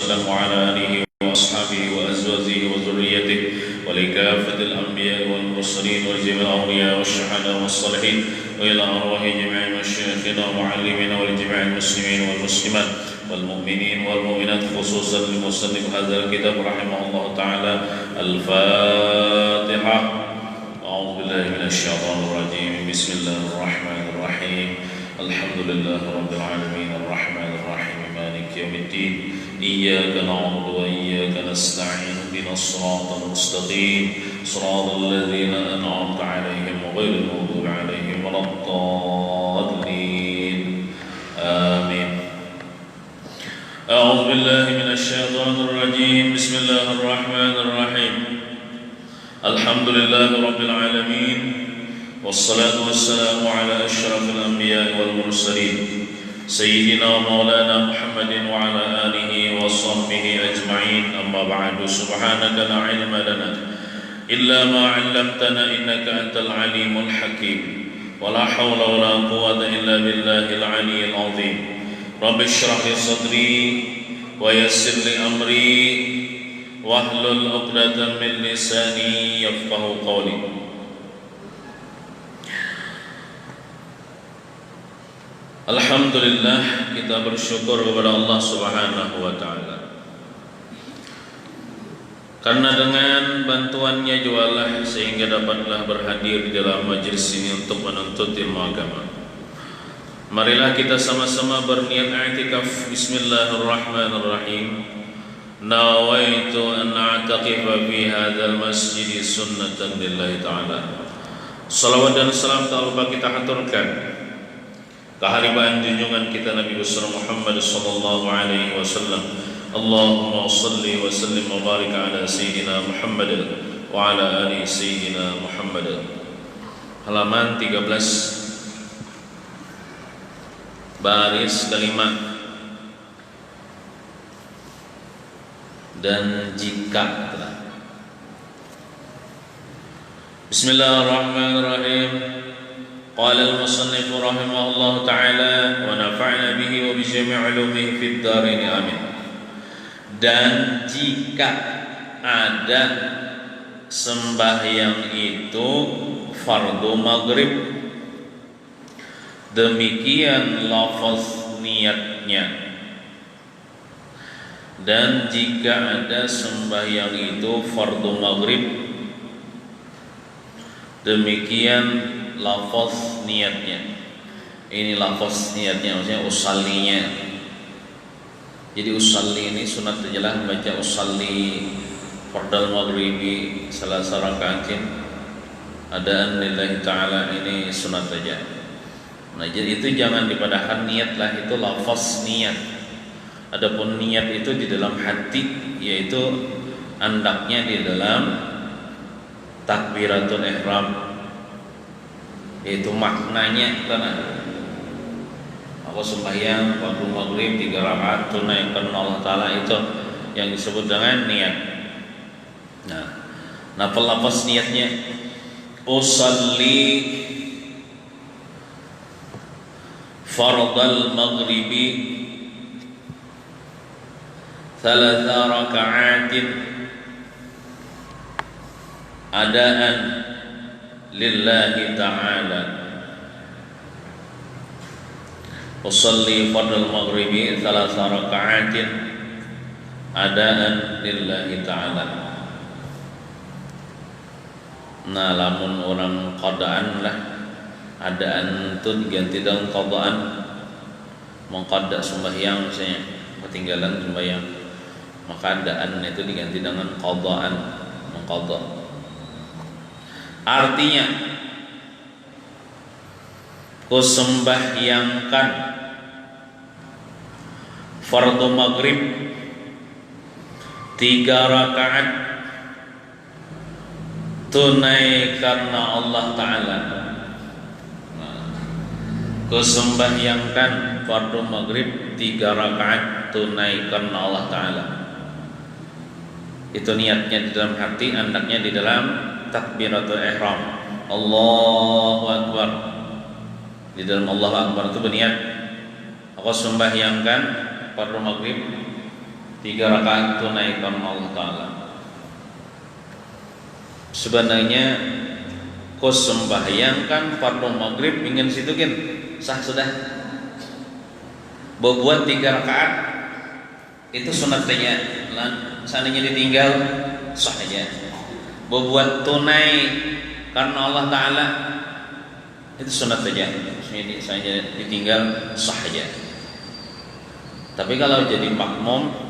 وسلم وعلى آله وأصحابه وأزواجه وذريته ولكافة الأنبياء والمرسلين وجميع الأولياء والشهداء والصالحين وإلى أرواح جميع مشايخنا ومعلمينا ولجميع المسلمين والمسلمات والمؤمنين والمؤمنات خصوصا لمصنف هذا الكتاب رحمه الله تعالى. الفاتحة. أعوذ بالله من الشيطان الرجيم. بسم الله الرحمن الرحيم. الحمد لله رب العالمين الرحمن الرحيم مالك يوم الدين. إياك نعبد وإياك نستعين اهدنا الصراط المستقيم صراط الذين أنعمت عليهم غير المغضوب عليهم ولا الضالين. آمين. أعوذ بالله من الشيطان الرجيم. بسم الله الرحمن الرحيم. الحمد لله رب العالمين والصلاة والسلام على أشرف الأنبياء والمرسلين سيدنا ومولانا محمد وعلى آله وصحبه أجمعين. أما بعد. سبحانك لا علم لنا إلا ما علمتنا إنك أنت العليم الحكيم ولا حول ولا قوة إلا بالله العلي العظيم. رب اشرح لي صدري ويسر لي أمري واحلل عقدة من لساني يفقه قولي. Alhamdulillah, kita bersyukur kepada Allah Subhanahu wa taala. Karena dengan bantuannya jualah sehingga dapatlah berhadir di dalam majelis ini untuk menuntut ilmu agama. Marilah kita sama-sama berniat i'tikaf. Bismillahirrahmanirrahim. Nawaitu an a'taqifa fi hadzal masjid sunnatan lillahi ta'ala. Salawat dan salam tak lupa kita haturkan kehadiran junjungan kita Nabi besar Muhammad sallallahu alaihi wasallam. Allahumma shalli wa sallim wa barik ala sayyidina Muhammad wa ala ali sayyidina Muhammad. Halaman 13 baris kelima. Dan jika telah. Bismillahirrahmanirrahim. Qala al-musannif rahimahullah ta'ala wa nafa'na bihi wa bi jami' ulumihi fid dharain amin. Dan jika ada sembahyang itu fardu maghrib, demikian lafaz niatnya. Dan jika ada sembahyang itu fardu maghrib, demikian lafaz niatnya. Ini lafaz niatnya, maksudnya usallinya. Jadi usalli ini sunat jelas membaca usalli fardal maghribi salasa rakaatin adaan lillahi ta'ala, ini sunat saja. Nah, jadi itu jangan dipadahkan niatlah, itu lafaz niat. Adapun niat itu di dalam hati, yaitu andaknya di dalam takbiratul ihram. Itu maknanya karena aku sembahyang waktu maghrib 3 rakaat tunaikan Allah Ta'ala, itu yang disebut dengan niat. Nah pelafaz niatnya usalli fardal maghribi 3 raka'atin adaan lillahi ta'ala. Usalli fardal maghribi 3 raka'atin adaan lillahi ta'ala. Nah, lamun orang qadaan lah, adaan itu diganti dengan qadaan. Mengqada sembahyang misalnya, ketinggalan sembahyang, maka adaan itu diganti dengan qadaan, mengqada. Artinya kusembahyangkan fardu maghrib 3 rakaat tunai karena Allah Ta'ala. Kusembahyangkan fardu maghrib 3 rakaat tunai karena Allah Ta'ala. Itu niatnya di dalam hati, andaknya di dalam takbiratul ihram, Allahu Akbar. Di dalam Allahu Akbar itu berniat, aku sembahyangkan fardu maghrib 3 rakaat tunaikan Allah Ta'ala. Sebenarnya kau sembahyangkan fardu maghrib ingin situ kan sah sudah. Berbuat 3 rakaat itu sunatnya, seandainya ditinggal sah aja. Berbuat tunai karena Allah Ta'ala itu sunat saja. Ini saya ditinggal sah aja. Tapi kalau jadi makmum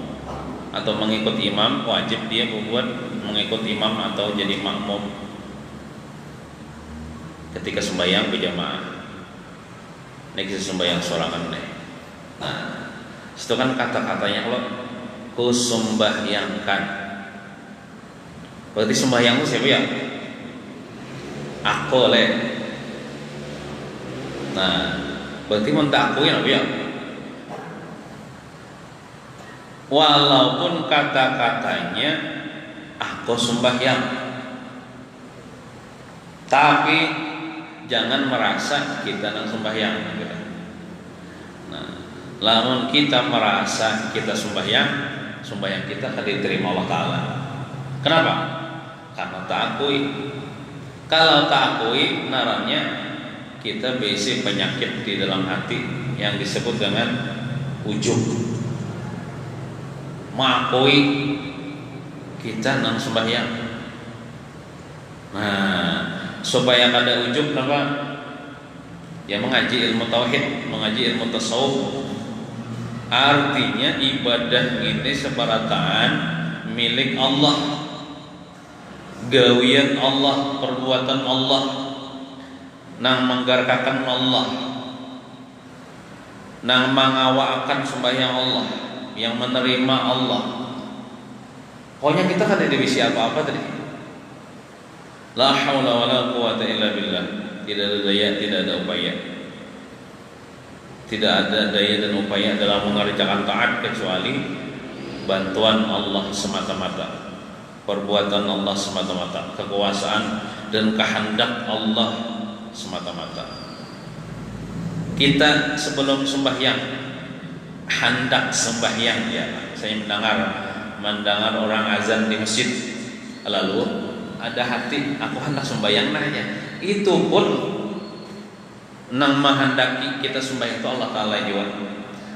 atau mengikut imam, wajib dia berbuat mengikut imam atau jadi makmum ketika sembahyang berjamaah. Ini kita sembahyang sorangan deh. Nah, itu kan kata-katanya kalau ku sembahyangkan. Berarti sembahyang itu siapa ya? Aku le. Nah, berarti mentah aku ya, ya. Walaupun kata-katanya aku sembahyang, tapi jangan merasa kita nang sembahyang. Nah, lamun kita merasa kita sembahyang, sembahyang kita akan diterima Allah Ta'ala. Kenapa? Karena ta'akui. Kalau ta'akui, naranya kita bisi penyakit di dalam hati yang disebut dengan ujub. Mengakui kita nang sembahyang. Nah, supaya ada ujub kenapa? Ya mengaji ilmu tauhid, mengaji ilmu tasawuf. Artinya ibadah ini separataan milik Allah, gawian Allah, perbuatan Allah, nang menggarkakan Allah, nang mengawaakan sembahyang Allah, yang menerima Allah. Pokoknya kita kan ada divisi apa-apa tadi. La haula wala quwata illa billah. Tidak ada daya, tidak ada upaya. Tidak ada daya dan upaya dalam mengerjakan taat kecuali bantuan Allah semata-mata, perbuatan Allah semata-mata, kekuasaan dan kehendak Allah semata-mata. Kita sebelum sembahyang, hendak sembahyang ya. Saya mendengar orang azan di masjid, lalu ada hati aku hendak sembahyang aja. Itu pun nang menghendaki kita sembahyang itu Allah Ta'ala juga.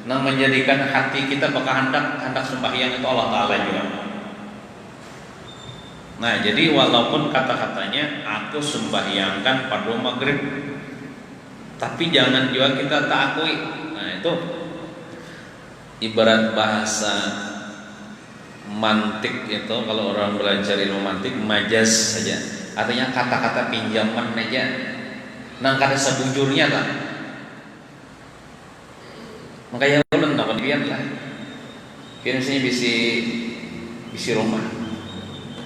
Nang menjadikan hati kita bakal hendak sembahyang itu Allah Ta'ala juga. Nah, jadi walaupun kata-katanya aku sembahyangkan fardu maghrib, tapi jangan juga kita ta'akui. Nah, itu ibarat bahasa mantik itu, kalau orang belajar ilmu mantik, majaz saja. Artinya kata-kata pinjaman aja. Nang kada sebujurnya lah. Makanya ulun dapat lihat lah. Kira misalnya bisi rumah.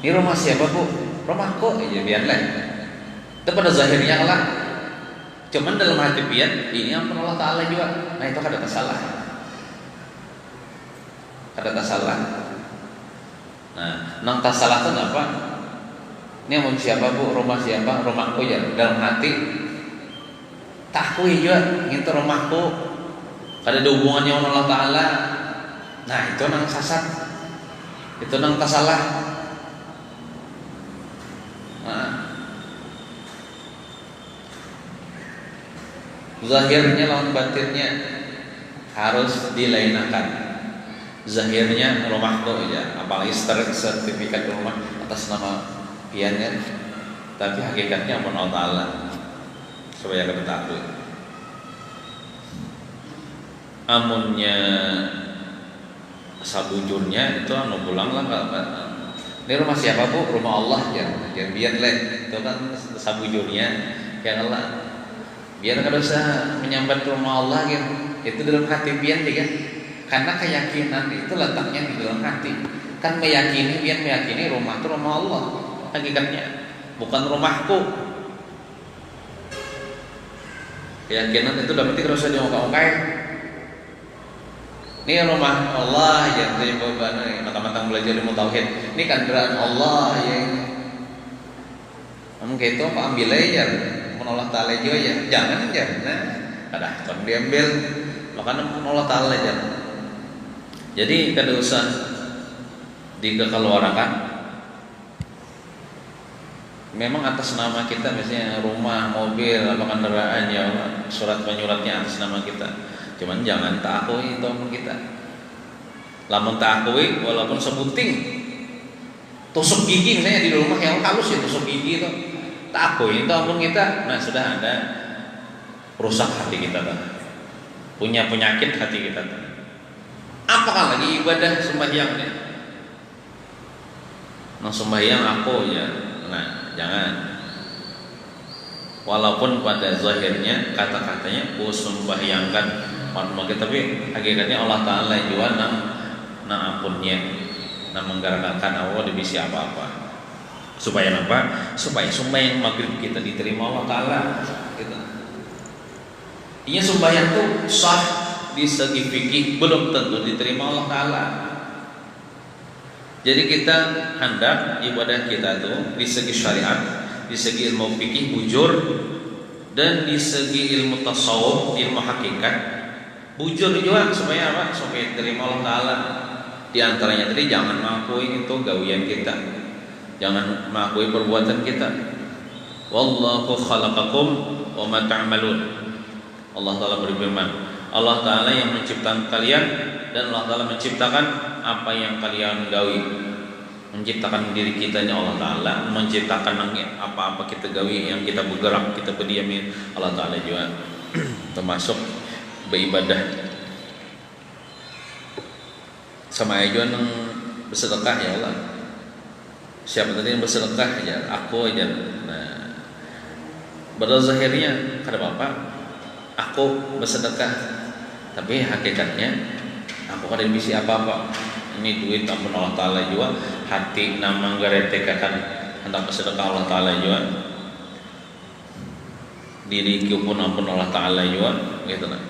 Ini rumah siapa bu? Rumahku aja biarlah. Itu pada zahirnya lah. Cuman dalam hati pian ini ampun Allah Ta'ala juga. Nah itu kada salah. Kada salah. Nah, nang tak salah itu apa? Ini ampun siapa bu? Rumah siapa? Rumahku ya. Dalam hati takui juga, itu rumahku. Kada ada hubungannya dengan Allah Ta'ala. Nah itu nang sasat. Itu nang tak salah. Nah, zahirnya lawan batinnya harus dilainakan. Zahirnya rumahku aja, apalagi sertifikat rumah atas nama piannya, tapi hakikatnya ampun Allah Ta'ala. Supaya kita takut. Amunnya sabujurnya itu anu pulang lah ini rumah siapa bu? Rumah Allah ya. Jangan biar leh. Itu kan sabujurnya kayak Allah. Biar kada usah menyambat rumah Allah gitu. Itu dalam hati pian kan. Karena keyakinan itu letaknya di dalam hati. Kan meyakini rumah itu rumah Allah hakikatnya, bukan rumahku. Keyakinan itu berarti kalau usah diongkak-ongkai. Ini rumah Allah ya, jadi matang-matang belajar ilmu tauhid. Ini kendaraan Allah ya. Namun kayak itu apa ambil aja, menolak Allah Ta'ala juga ya. Jangan aja. Nah, ada kan diambil. Makanya menolak Allah Ta'ala aja. Jadi kada usah dikeluarkan memang atas nama kita, misalnya rumah, mobil, apa kendaraan, ya surat menyuratnya atas nama kita. Cuman jangan tak akui itu omong kita. Lamun tak akui walaupun sebuting tusuk gigi misalnya di rumah yang halus ya tusuk gigi itu, tak akui itu omong kita. Nah sudah ada rusak hati kita tuh. Punya penyakit hati kita tuh. Apakah lagi ibadah sembahyangnya? Nah sembahyang aku ya, nah jangan. Walaupun pada zahirnya kata-katanya ku sembahyangkan makhluk kita, tapi hakikatnya Allah Taala juga na ampunnya, na menggerakkan Allah di bisi apa-apa. Supaya apa? Supaya sembahyang maghrib kita diterima Allah Taala. Gitu. Ini sembahyang tuh sah di segi fikih belum tentu diterima Allah Taala. Jadi kita hendak ibadah kita tuh di segi syariat, di segi ilmu fikih bujur, dan di segi ilmu tasawuf, ilmu hakikat bujur juga supaya apa? Supaya diterima Allah Taala. Di antaranya tadi jangan mengakui itu gawian kita, jangan mengakui perbuatan kita. Wallahu khalaqakum wa ma ta'malun. Allah Taala berfirman, Allah Taala yang menciptakan kalian dan Allah Taala menciptakan apa yang kalian gawi. Menciptakan diri kita ini Allah Taala, menciptakan apa-apa kita gawi, yang kita bergerak, kita berdiamin, Allah Taala juga. Termasuk beribadah. Sama aja nang bersedekah ya Allah. Siapa tadi yang bersedekah aja, aku aja. Nah, padahal zahirnya kata Bapak, aku bersedekah, tapi hakikatnya aku kada bisa apa-apa. Ini duit ampun Allah Taala juga, hati nama garetekakan hendak bersedekah Allah Taala juga, diri pun ampun Allah Taala juga, gitu nah.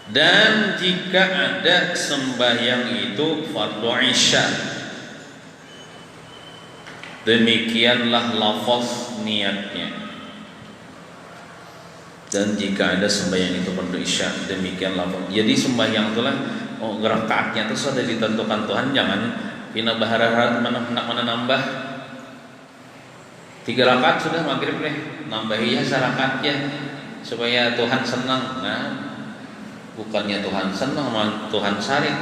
Dan jika ada sembahyang itu fardu isya, demikianlah lafaz niatnya. Dan jika ada sembahyang itu fardu isya, demikian lafaz. Jadi sembahyang itulah rakaatnya itu sudah ditentukan Tuhan, jangan pina bahara hendak menambah 3 rakaat sudah maghrib nih, nambahinya sarakatnya supaya Tuhan senang. Nah, bukannya Tuhan senang, Tuhan sarik.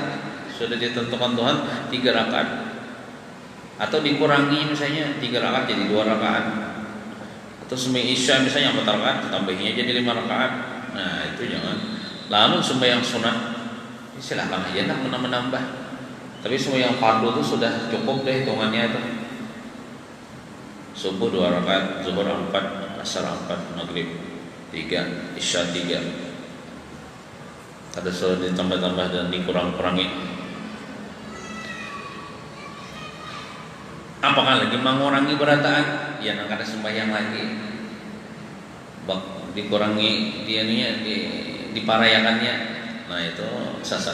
Sudah ditentukan Tuhan 3 rakaat, atau dikurangi misalnya 3 rakaat jadi 2 rakaat, atau sembahyang isya misalnya 4 rakaat tambahinya jadi 5 rakaat. Nah itu jangan. Lalu sembahyang sunat silahkan aja nak menambah, tapi sembahyang fardu itu sudah cukup deh hitungannya itu. Subuh 2 rakaat, zuhur 4, asar 4, maghrib 3, isya 3. Ada sudah ditambah-tambah dan dikurang-kurangi. Apakah lagi mengurangi berataan? Ya nak ada sembahyang lagi, dikurangi dia diparayakannya. Nah itu sasar.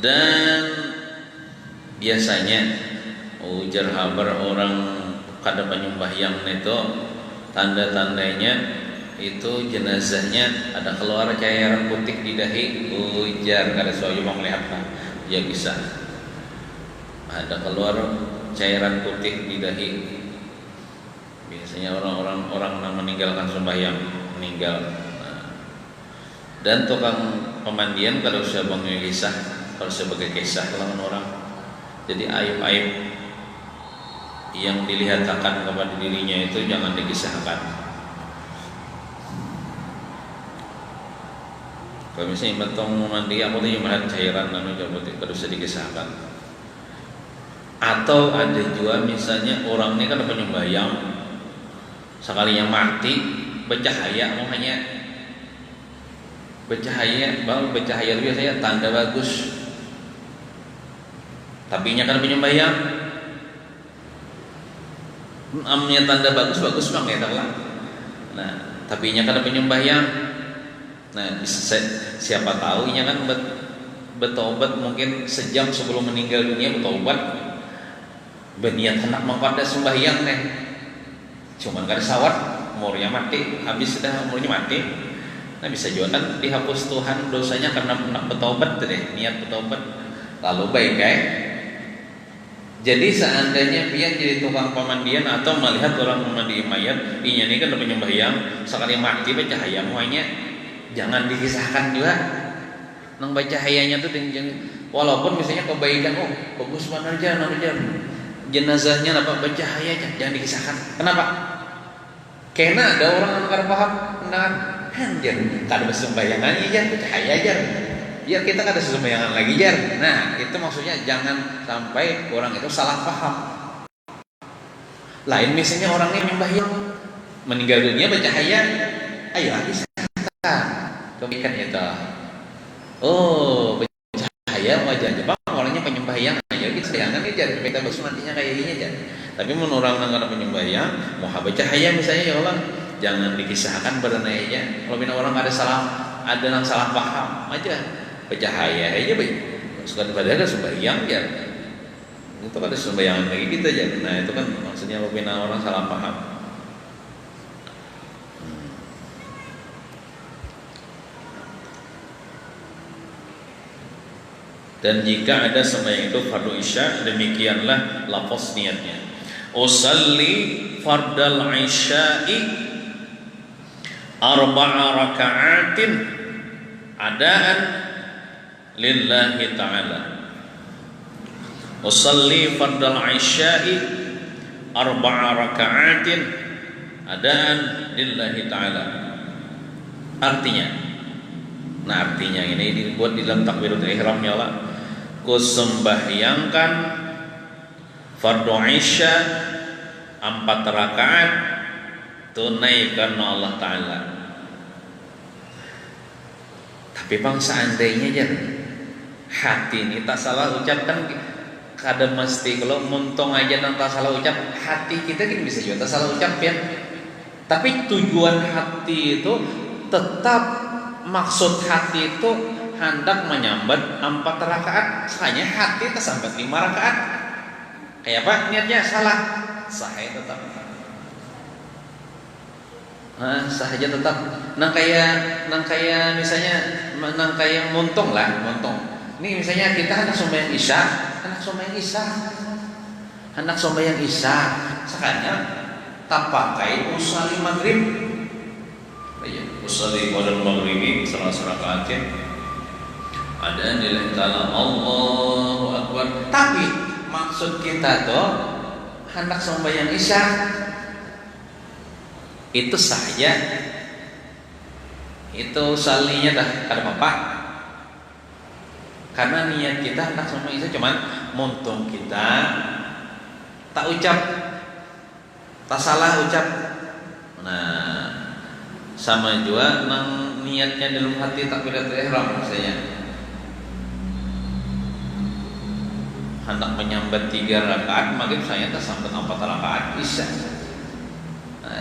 Dan biasanya ujar habar orang kada penyembahyang itu tanda-tandanya itu jenazahnya ada keluar cairan putih di dahi, ujar kada soalnya mau melihat ya bisa ada keluar cairan putih di dahi. Biasanya orang yang meninggalkan sembahyang meninggal. Nah, dan tukang pemandian kalau usah bangun kisah, kalau sebagai kisah lawan orang. Jadi aib-aib yang dilihatkan kepada dirinya itu jangan dikisahkan. Kalau misalnya betong mandi aku tuh melihat cairan lalu tidak usah dikisahkan. Atau ada juga misalnya orang ini kan penyembahyang, sekalinya mati bercahaya, makanya bercahaya, baru bercahaya itu biasanya tanda bagus. Tapinya kan penyembahyang, amnya tanda bagus bang ya lah. Nah, tapinya kan penyembahyang. Nah, siapa tahu ini kan bertobat mungkin sejam sebelum meninggal dunia bertobat, berniat hendak mengpada sembahyang nih. Cuman kada sawat, umurnya mati, habis sudah umurnya mati. Nah bisa juga kan dihapus Tuhan dosanya karena pernah bertobat deh, niat bertobat. Lalu baik Jadi seandainya pian jadi tukang pemandian atau melihat orang memandi mayat, ini kan penyembahyang, sekali mati baca hayang muanya, jangan dikisahkan juga. Nang baca hayanya tuh walaupun misalnya kebaikan, oh bagus mana aja, jenazahnya apa baca hayanya, jangan dikisahkan. Kenapa? Karena ada orang yang kada paham, anjir, kada sembayangan aja, baca haya aja. Biar kita kada sembayangan lagi jar. Nah, itu maksudnya jangan sampai orang itu salah paham. Lain misalnya orangnya sembahyang meninggal dunia baca haya, ayo disahkan. Kebaikan itu. Oh, baca haya wajah Jepang orangnya penyembahyang aja gitu jangan aja kita bagus nantinya kayak gini aja. Tapi menurut orang yang ada penyembahyang mau baca haya misalnya ya Allah jangan dikisahkan berenainya. Kalau bina orang ada yang salah paham aja baca haya aja baik. Sekali padahal ada sembahyang ya. Itu ada sembayangan lagi kita aja. Nah itu kan maksudnya kalau bina orang salah paham. Dan jika ada sembahyang itu fardu isya, demikianlah lafaz niatnya. Usalli fardal isya'i arba'a raka'atin adaan lillahi ta'ala. Usalli fardal isya'i arba'a raka'atin adaan lillahi ta'ala. Artinya ini dibuat di dalam takbiratul ihramnya lah. Kusembahyangkan fardu isya 4 rakaat tunai karena Allah Ta'ala. Tapi bang seandainya aja hati ini tak salah ucapkan kada mesti kalau muntong aja nang tak salah ucap hati kita kan bisa juga tak salah ucap ya. Tapi tujuan hati itu tetap maksud hati itu hendak menyambat 4 rakaat, hanya hati tersambat 5 rakaat. Kayak apa niatnya salah, sahaya tetap. Sahaja tetap. Nang kayak misalnya nang kayak montong. Ini misalnya kita hendak sembahyang isya, sekalian tak pakai usalli maghrib. Usalli qadar maghribi salah rakaatnya. Ada nilai dalam Allahu Akbar. Tapi maksud kita tuh hendak sembahyang isya itu saja. Itu salinya dah kada apa-apa. Karena niat kita hendak sembahyang isya cuman muntung kita tak ucap, tak salah ucap. Nah, sama juga nang niatnya dalam hati takbiratul ihram misalnya. Hendak menyambat 3 rakaat maghrib saya tak sampai 4 rakaat isya.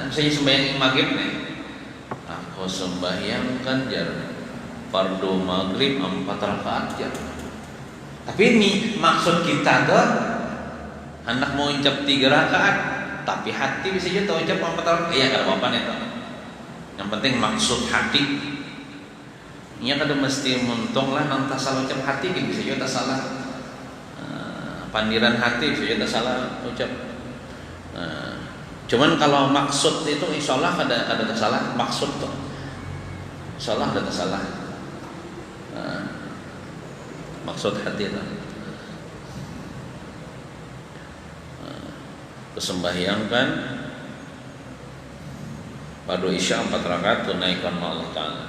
Misalnya sembahyang maghrib nih, aku sembahyangkan jar fardu maghrib 4 rakaat jar. Tapi ini maksud kita tuh hendak mau ucap 3 rakaat, tapi hati bisa juga ucap 4 rakaat. Iya kada apa-apa nih tuh. Yang penting maksud hati. Ini kada mesti muntung lah nang tak salah ucap hati kan bisa juga tak salah. Pandiran hati saja tak salah ucap. Cuman kalau maksud itu insya Allah ada salah maksud tuh. Insya Allah ada salah. Maksud hati itu. Kesembahyangkan fardu isya 4 rakaat tunaikan Allah Ta'ala.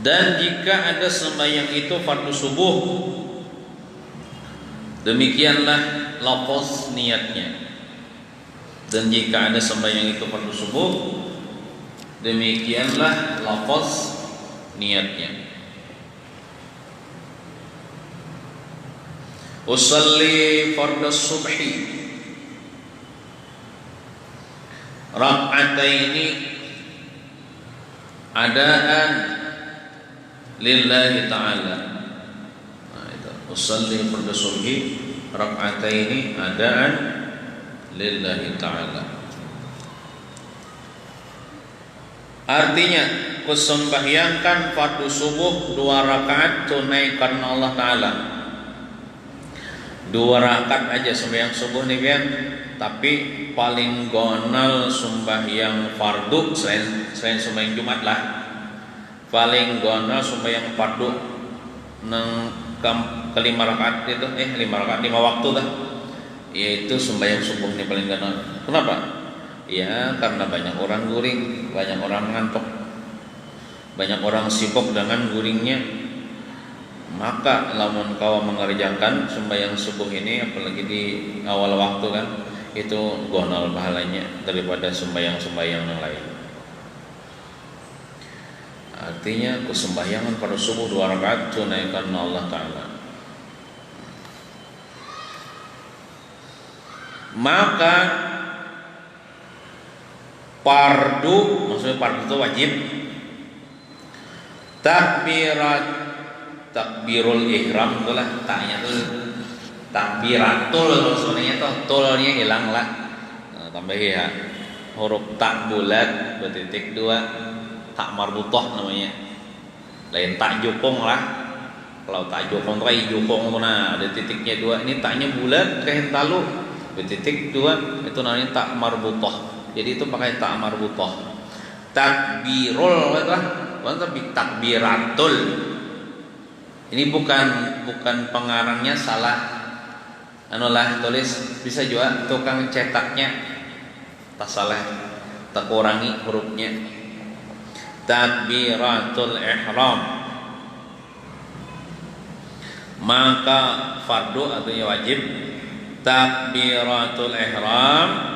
Dan jika ada sembahyang itu fardu subuh, demikianlah lafaz niatnya. Dan jika ada sembahyang itu fardu subuh, demikianlah lafaz niatnya. Usalli fardhu subhi rak'ataini adaan lillahi ta'ala. Usalli fardhu subhi rak'ataini adaan lillahi ta'ala. Artinya kusembahyangkan fardu subuh 2 rakaat tunai karena Allah Ta'ala. 2 rakaat aja sembahyang subuh nih biar. Tapi paling gonal sembahyang fardu selain sembahyang Jumat lah. Paling gonal sembahyang fardu nang ke 5 rakaat itu 5 rakaat 5 waktu dah. Yaitu sembahyang subuh nih paling gonal. Kenapa? Ya karena banyak orang guring, banyak orang ngantuk, banyak orang sibuk dengan guringnya. Maka lamun kau mengerjakan sembahyang subuh ini apalagi di awal waktu kan, itu gonal pahalanya daripada sembahyang-sembahyang yang lain. Artinya kesembahyangan pada subuh 2 rakaat tunaikan Allah Ta'ala. Maka fardu, maksudnya fardu itu wajib. Takbirul ihram itulah taknya tuh takbiratul, maksudnya tuh tolnya hilang lah. Tambah ya huruf tak bulat bertitik 2, tak marbutah namanya. Lain tak jokong lah. Kalau tak jokong tuh kayak jokong tuh nah ada titiknya 2. Ini taknya bulat kayak talu bertitik 2 itu namanya tak marbutah. Jadi itu pakai tak marbutah. Takbirul itu lah, bukan takbiratul. Ini bukan pengarangnya salah. Anulah tulis bisa juga tukang cetaknya tak salah, tak kurangi hurufnya. Takbiratul ihram. Maka fardu artinya wajib. Takbiratul ihram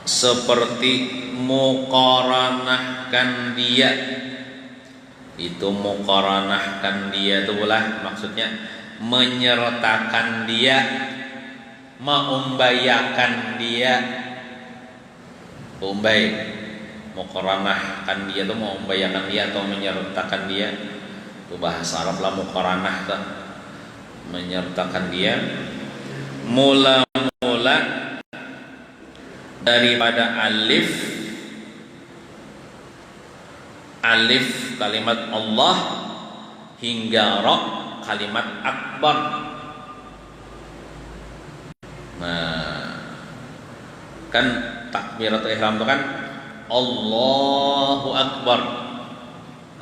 seperti muqaranahkan dia. Itu muqaranahkan dia itu lah maksudnya menyertakan dia, mengumbayakan dia. Umbay, muqaranahkan dia itu mengumbayakan dia atau menyertakan dia. Itu bahasa Arab lah muqaranah kan, menyertakan dia. Mula-mula daripada alif kalimat Allah hingga ra kalimat akbar. Nah, kan takbiratul ihram itu kan Allahu akbar.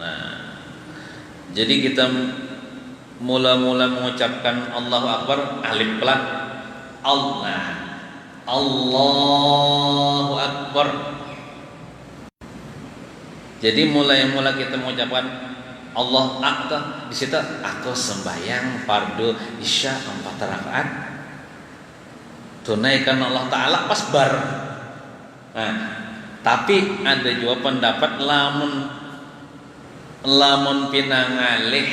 Nah, jadi kita mula-mula mengucapkan Allahu akbar alif pelan Allahu akbar. Jadi mula kita mengucapkan Allah akbar, di situ aku sembahyang fardu isya 4 rakaat tunaikan Allah Ta'ala pas bar. Nah, tapi ada juga pendapat lamun pinangalih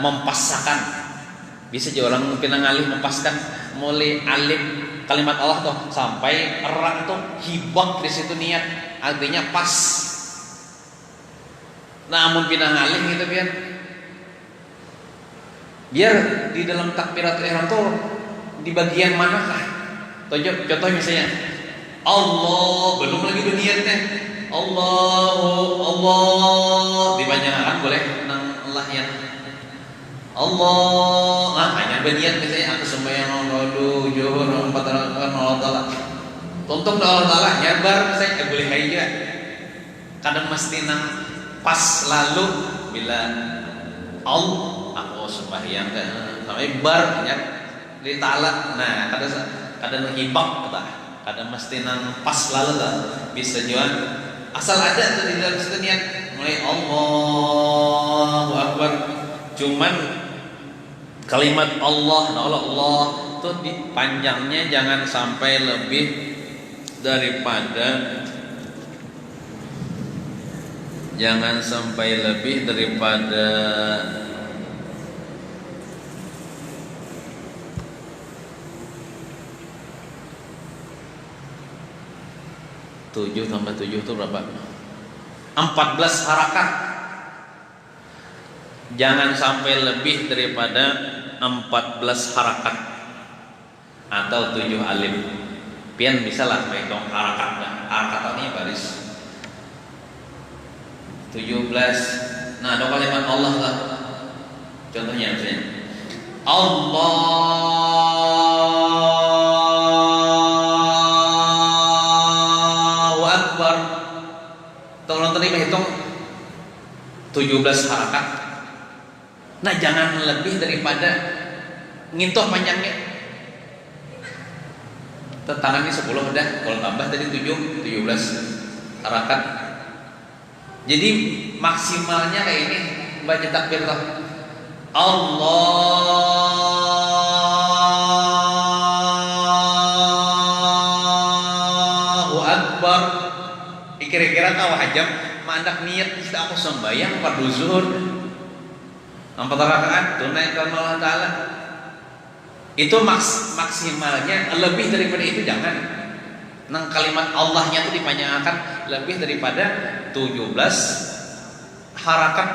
mempassakan, bisa juga orang pinangalih mempaskan mulai alif kalimat Allah tuh sampai ra tuh hibah di situ niat. Artinya pas. Namun pindah ngalih gitu biar di dalam takbiratul ihram tuh di bagian manakah? Contoh misalnya Allah belum lagi niatnya Allah dipanjangkan boleh nang Allah yang Allah hanya berniat misalnya aku sembahyang zuhur 4 rakaat Allah Ta'ala. Tonton Allah Ta'ala nyabar saya boleh aja. Kadang mesti nang pas lalu bila aku sembahyang sampai bar ya di Ta'ala. Nah, kadang hibak kata. Kadang mesti nang pas lalu tak bisa juga. Asal ada tuh di dalam situ niat mulai Allahu Akbar. Cuman kalimat Allah tuh panjangnya jangan sampai lebih daripada 7 tambah 7 itu berapa? 14 harakat. Jangan sampai lebih daripada 14 harakat atau 7 alif. Pian bisa lah menghitung harakatnya baris 17. Nah, ada kalimat Allah lah. Contohnya misalnya Allahu Akbar. Tolong terima hitung 17 harakat. Nah, jangan lebih daripada ngintoh panjangnya. Tangannya 10 udah, kalau tambah tadi 17 harakat. Jadi maksimalnya kayak ini, baca takbir lah. Allahu Akbar. Kira-kira tahu hajam mandak niat kita aku sembahyang fardu zuhur 4 rakaat tunai karena Allah Ta'ala. Itu maksimalnya. Lebih daripada itu jangan. Nang kalimat Allahnya itu dipanjangkan lebih daripada 17 harakat.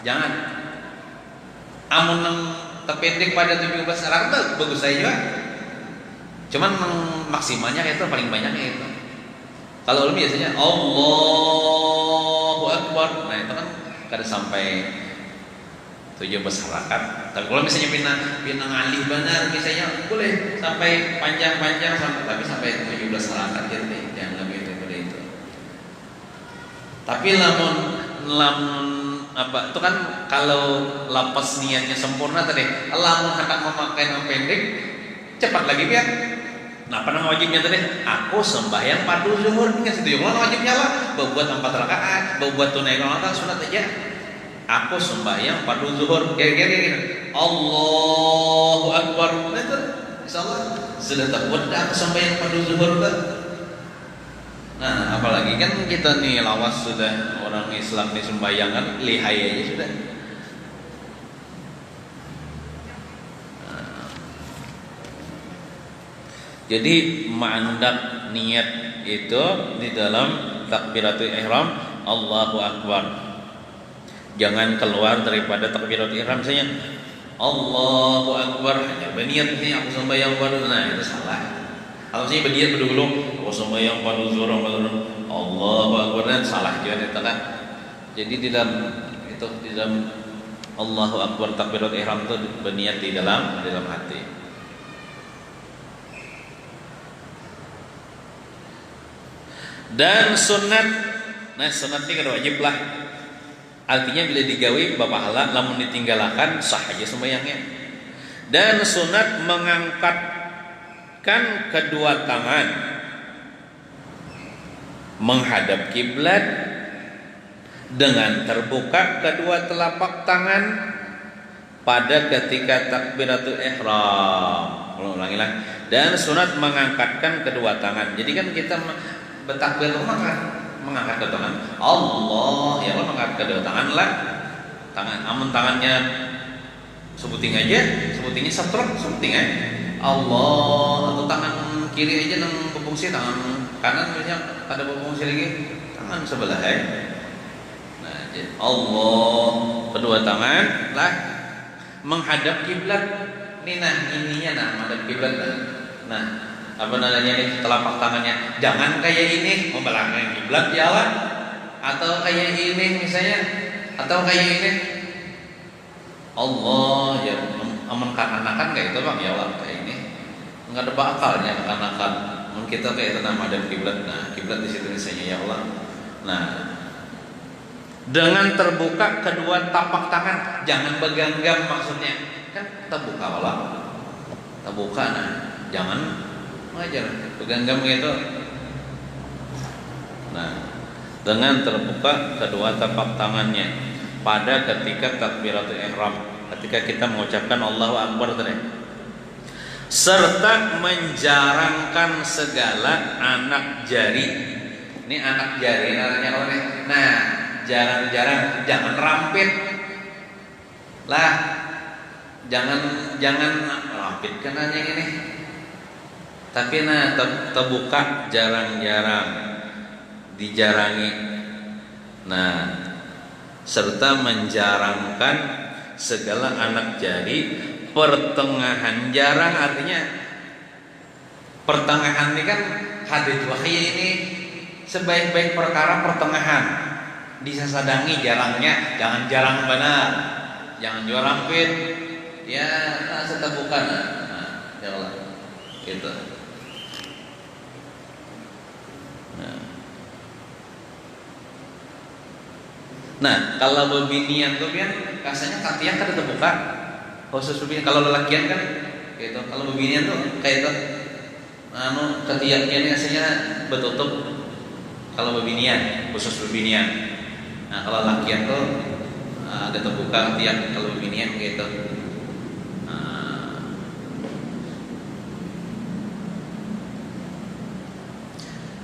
Jangan. Amun nang terpendek pada 17 harakat bagus saja. Cuman maksimalnya itu paling banyaknya itu. Kalau lu biasanya Allahu Akbar. Nah, itu kan kada sampai 17 harakat. Tapi kalau misalnya pinang alih benar misalnya boleh sampai panjang-panjang tapi sampai 17 harakat gitu, jangan lebih daripada itu. Tapi lamun apa itu kan kalau lapas niatnya sempurna tadi, lamun hendak memakai yang pendek cepat lagi biar. Nah, apa nama wajibnya tadi? Aku sembahyang fardu zuhur nih situ. Yang mana wajibnya lah? Buat 4 rakaat, buat tunai rakaat sunat aja. Aku sembahyang fardu zuhur. Kira-kira gitu. Allahu Akbar. Nah, itu insyaallah sudah takut dah aku sembahyang fardu zuhur dah. Nah, apalagi kan kita nih lawas sudah orang Islam nih sembahyangan lihai aja sudah. Jadi mandak niat itu di dalam takbiratul ihram Allahu Akbar. Jangan keluar daripada takbiratul ihram misalnya Allahu Akbar hanya berniat ini aku sembahyang fardu. Nah, itu salah. Kalau saya berniat dulu aku sembahyang fardu zuhur Allahu Akbar, dan salah juga itu kan. Jadi di dalam Allahu Akbar takbiratul ihram itu berniat di dalam hati. Dan sunat, nah sunat ini kan wajib lah. Artinya bila digawe bapahala, lamun ditinggalakan sah aja sembahyangnya. Dan sunat mengangkatkan kedua tangan menghadap kiblat dengan terbuka kedua telapak tangan pada ketika takbiratul ihram. Ulangi lagi. Dan sunat mengangkatkan kedua tangan. Jadi kan kita bertakbir mengangkat kedua tangan. Allah ya Allah mengangkat kedua tangan lah. Amun tangannya sebutingnya satrok sebuting Allah, atau tangan kiri aja nang befungsi, tangan kanan misalnya ada befungsi lagi tangan sebelah Nah, jadi Allah kedua tangan lah menghadap kiblat. Ininya menghadap kiblat nah. Apa namanya nih telapak tangannya jangan kayak ini membelakang kiblat ya Allah, atau kayak ini misalnya, atau kayak ini Allah ya aman kanakan kayak itu bang ya Allah kayak ini nggak ada bakalnya kanakan kita kayak itu nama ada kiblat. Nah, kiblat di situ misalnya ya Allah. Nah, dengan terbuka kedua tapak tangan, jangan begenggam maksudnya kan terbuka Allah terbuka. Nah, jangan wajar begenggam gitu. Nah, dengan terbuka kedua tapak tangannya pada ketika takbiratul ihram, ketika kita mengucapkan Allahu Akbar tadi, serta menjarangkan segala anak jari. Ini anak jari namanya apa? Nah, jarang-jarang jangan rampit lah, jangan rampit kan hanya ini. Tapi nah terbuka jarang-jarang dijarangi. Nah, serta menjarangkan segala anak jari pertengahan jarang, artinya Pertengahan ini kan hadits wahyu ini sebaik-baik perkara pertengahan. Disasadangi jarangnya, jangan jarang benar, jangan jarang fit. Ya, setebukan. Nah, ya Allah. Gitu. Nah, kalau bebinian tuh kan rasanya katian kan terbuka. Khusus bebinian kalau lelakian kan gitu. Kalau bebinian tuh kayak itu ketiaknya ini aslinya bertutup. Kalau bebinian, khusus bebinian. Nah, kalau lelakian tuh ada terbuka ketiak kalau bebinian gitu.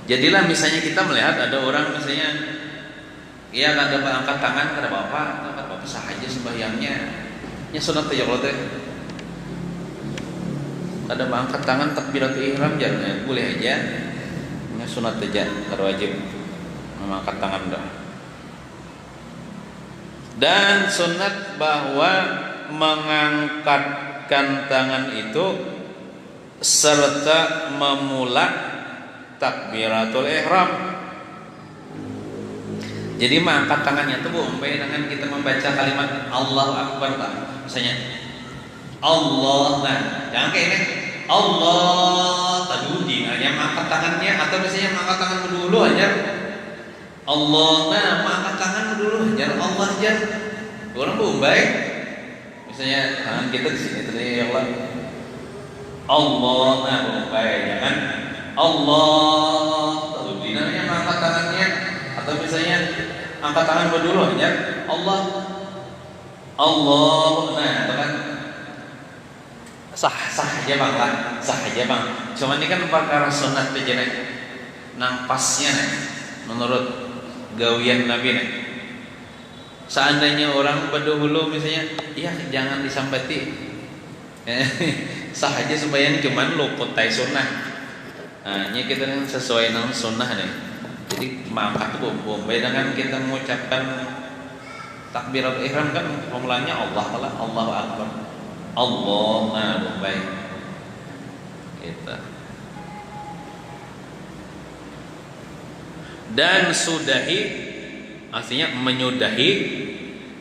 Jadilah misalnya kita melihat ada orang misalnya ia akan dapat angkat tangan kepada bapak sah aja sembahyangnya. Ya sunat aja kalau teh. Kada angkat tangan takbiratul ihram jangan boleh aja. Ya sunat aja, kada wajib mengangkat tangan dah. Dan sunat bahwa mengangkatkan tangan itu serta memulak takbiratul ihram. Jadi mengangkat tangannya itu sampai dengan kita membaca kalimat Allahu Akbar lah. Misalnya Allah, nah jangan kayak ini Allah tadudi, yang mengangkat tangannya atau misalnya mengangkat tangan dulu aja Allah, nah mengangkat tangan dulu aja Allah aja. Orang Bombay, misalnya tangan kita di sini tadi ya Allah, nah Bombay jangan Allah tadudi, namanya mengangkat tangannya atau misalnya angkat tangan berdua aja Allah nah itu kan sah aja bang lah, sah aja bang. Cuman ini kan perkara sunat aja nih, nang pasnya nih menurut gawian Nabi nih. Seandainya orang berdahulu misalnya iya jangan disambati sah aja supaya cuman luput tai sunnah. Nah ini kita sesuai dengan sunnah nih. Jadi mangkat itu bombay dengan kita mengucapkan takbiratul ihram kan formulanya Allah Taala, Allahu Akbar, Allah, nah bombay kita. Dan sudahi artinya menyudahi,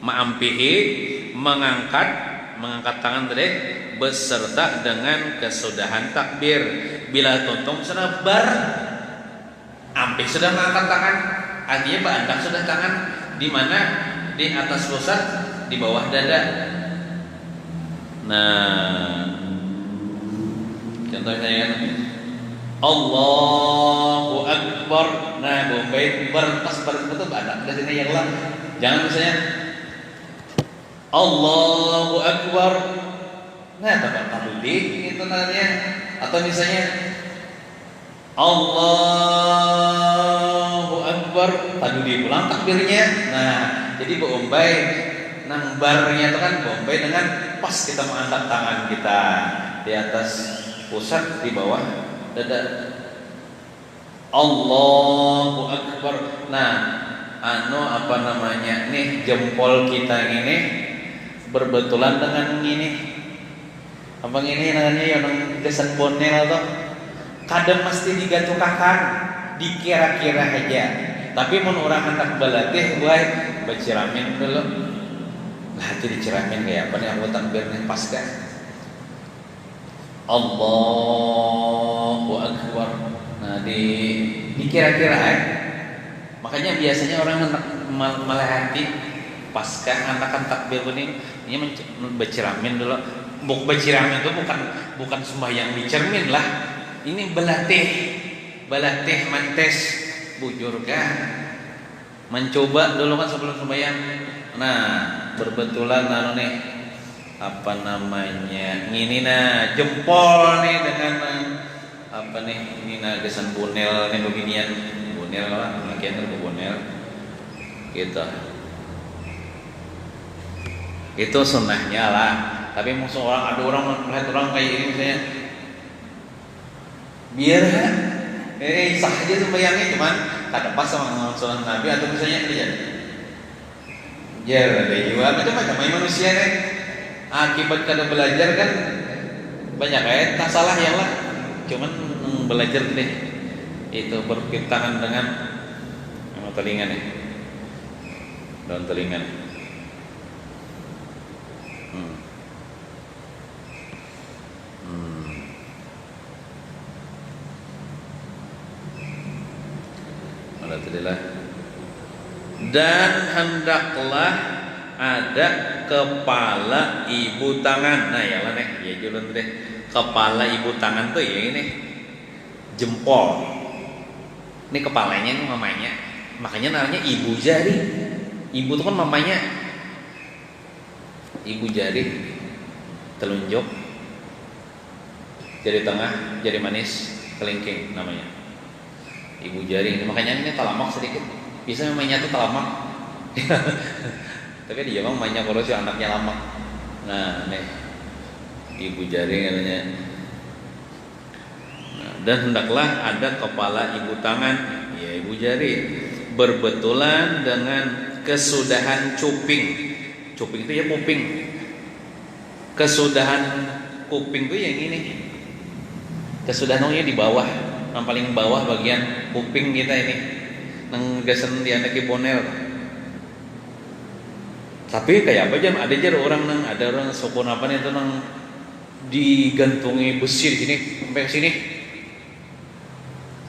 ma'ampihi, mengangkat tangan tadi beserta dengan kesudahan takbir. Bila tuntung senabar ampih sudah mengangkat tangan, artinya berantak sudah tangan di mana? Di atas pusat, di bawah dada. Nah, contohnya kan Allahu Akbar. Nah, bombay berpas itu berantak dari sini ya Allah. Jangan misalnya Allahu Akbar. Nah, tak duduk itu namanya. Atau misalnya Allahu Akbar, tadi diulang takbirnya. Nah, jadi bombay nang barnya itu kan bombay dengan pas kita mengangkat tangan kita di atas pusat, di bawah dada. Allahu Akbar. Nah, apa namanya? Nih jempol kita ini berbetulan dengan ini. Apa ini namanya yang desain bonel atau kadang mesti digatukakan, dikira-kira aja. Tapi mun orang hendak berlatih, buat berciramin dulu. Lah itu diciramin kayak apa nih aku takbirnya pas kan? Allahu Akbar. Nah dikira-kira Makanya biasanya orang hendak melehati pasca anakan takbir ini berciramin dulu. Berciramin itu bukan sembahyang dicermin lah. Ini belatih mantes bujur kan, mencoba dulu kan sebelum sembahyang. Nah berbetulan nih apa namanya ini jempol nih dengan apa nih ini gesan bonel nih beginian bonel lah lakian bonel gitu. Itu sunnahnya lah. Tapi musuh ada orang melihat orang kayak ini misalnya biar sah aja sembahyangnya, cuman kada pas sama sunnah Nabi atau misalnya dia ada juga macam-macam manusia nih akibat kada belajar kan banyak tak salah ya lah, cuman belajar deh itu berkaitan dengan telinga nih, daun telinga nih. Alhamdulillah. Dan hendaklah ada kepala ibu tangan. Nah ya lah nih, ya julun deh. Kepala ibu tangan tuh ya ini jempol. Ini kepalanya nih mamanya. Makanya namanya ibu jari. Ibu tuh kan mamanya. Ibu jari, telunjuk, jari tengah, jari manis, kelingking namanya. Ibu jari. Makanya ini talamak sedikit. Bisa namanya tuh talamak. Tapi di Jepang mainnya kalau si anaknya lama. Nah, nih ibu jari katanya. Nah, dan hendaklah ada kepala ibu tangan, ya ibu jari, berbetulan dengan kesudahan cuping. Cuping itu ya kuping. Kesudahan kuping itu yang ini. Kesudahannya di bawah, yang paling bawah bagian kuping kita ini. Nang gasen di anak bonel. Tapi kayak apa jam ada orang sokon apa nih itu nang digantungi besi di sini sampai ke sini.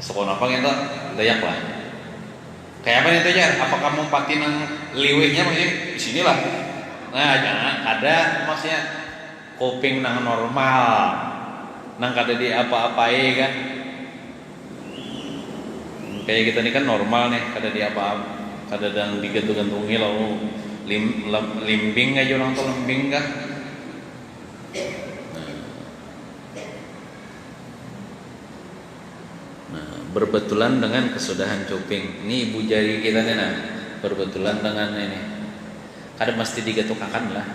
Sokon apa gitu dayak lah. Kayak apa nih itu jar? Apa kamu pati nang liwihnya maksudnya di sinilah. Nah jangan ada maksudnya kuping nang normal, nang kada di apa-apai kan. Kayak kita ini kan normal nih, kada di apa-apa, kada dang digantung-gantungi lalu limbing aja orang tuh limbing kah? Nah, berbetulan dengan kesudahan cuping. Ini ibu jari kita nih, nah, berbetulan dengan ini. Kada mesti digatukakan lah.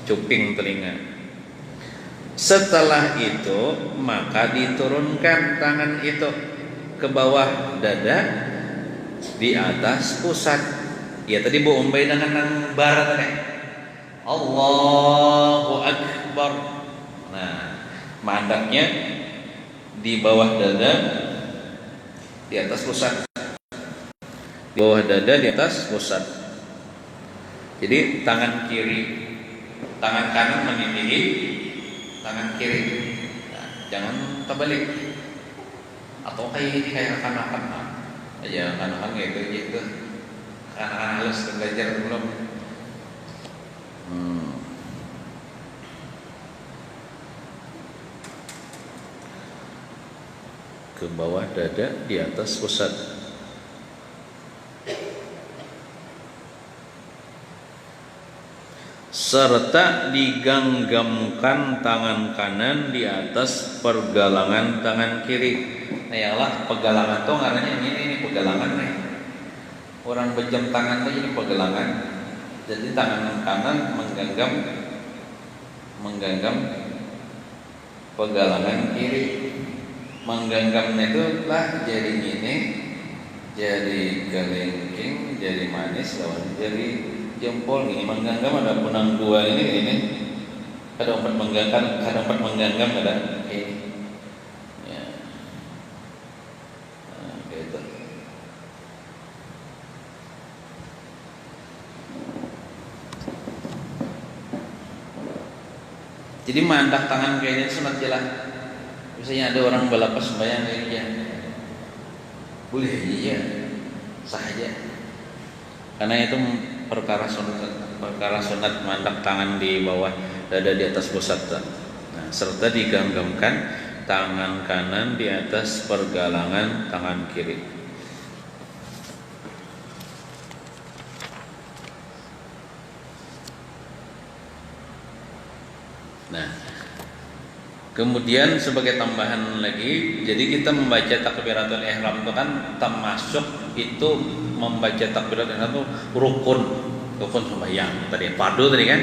Cuping telinga. Setelah itu maka diturunkan tangan itu ke bawah dada, di atas pusat. Ya tadi Bu Umbai dengan nang barat tadi. Allahu Akbar. Nah, mandaknya di bawah dada, di atas pusat. Di bawah dada, di atas pusat. Jadi tangan kiri, tangan kanan menindih tangan kiri. Nah, jangan terbalik. Atau kayak kanak-kanak. Ya kanak-kanak gitu. Kanak-kanak halus belajar belum. Ke bawah dada, di atas pusat. Serta digenggamkan tangan kanan di atas pergelangan tangan kiri. Nah ya Allah, pergelangan tuh ngaranya ini pergelangan nih. Orang bejam tangan tuh ini pergelangan. Jadi tangan kanan menggenggam pergelangan kiri. Menggenggamnya itu lah jadi ini, jadi kelingking, jadi manis lawan jadi jempol ini. Menggenggam ada penang dua ini ada empat menggenggam ada ini ya. Nah, gitu. Jadi mandak tangan kayaknya sunat jelas. Misalnya ada orang balapas sembahyang kayak dia, boleh iya sah aja, karena itu perkara sunat mandak tangan di bawah dada di atas pusat. Nah, serta digenggamkan tangan kanan di atas pergelangan tangan kiri. Nah, kemudian sebagai tambahan lagi, jadi kita membaca takbiratul ihram itu kan termasuk itu membaca takbiratul ihram itu rukun sembahyang. Tadi fardu tadi kan,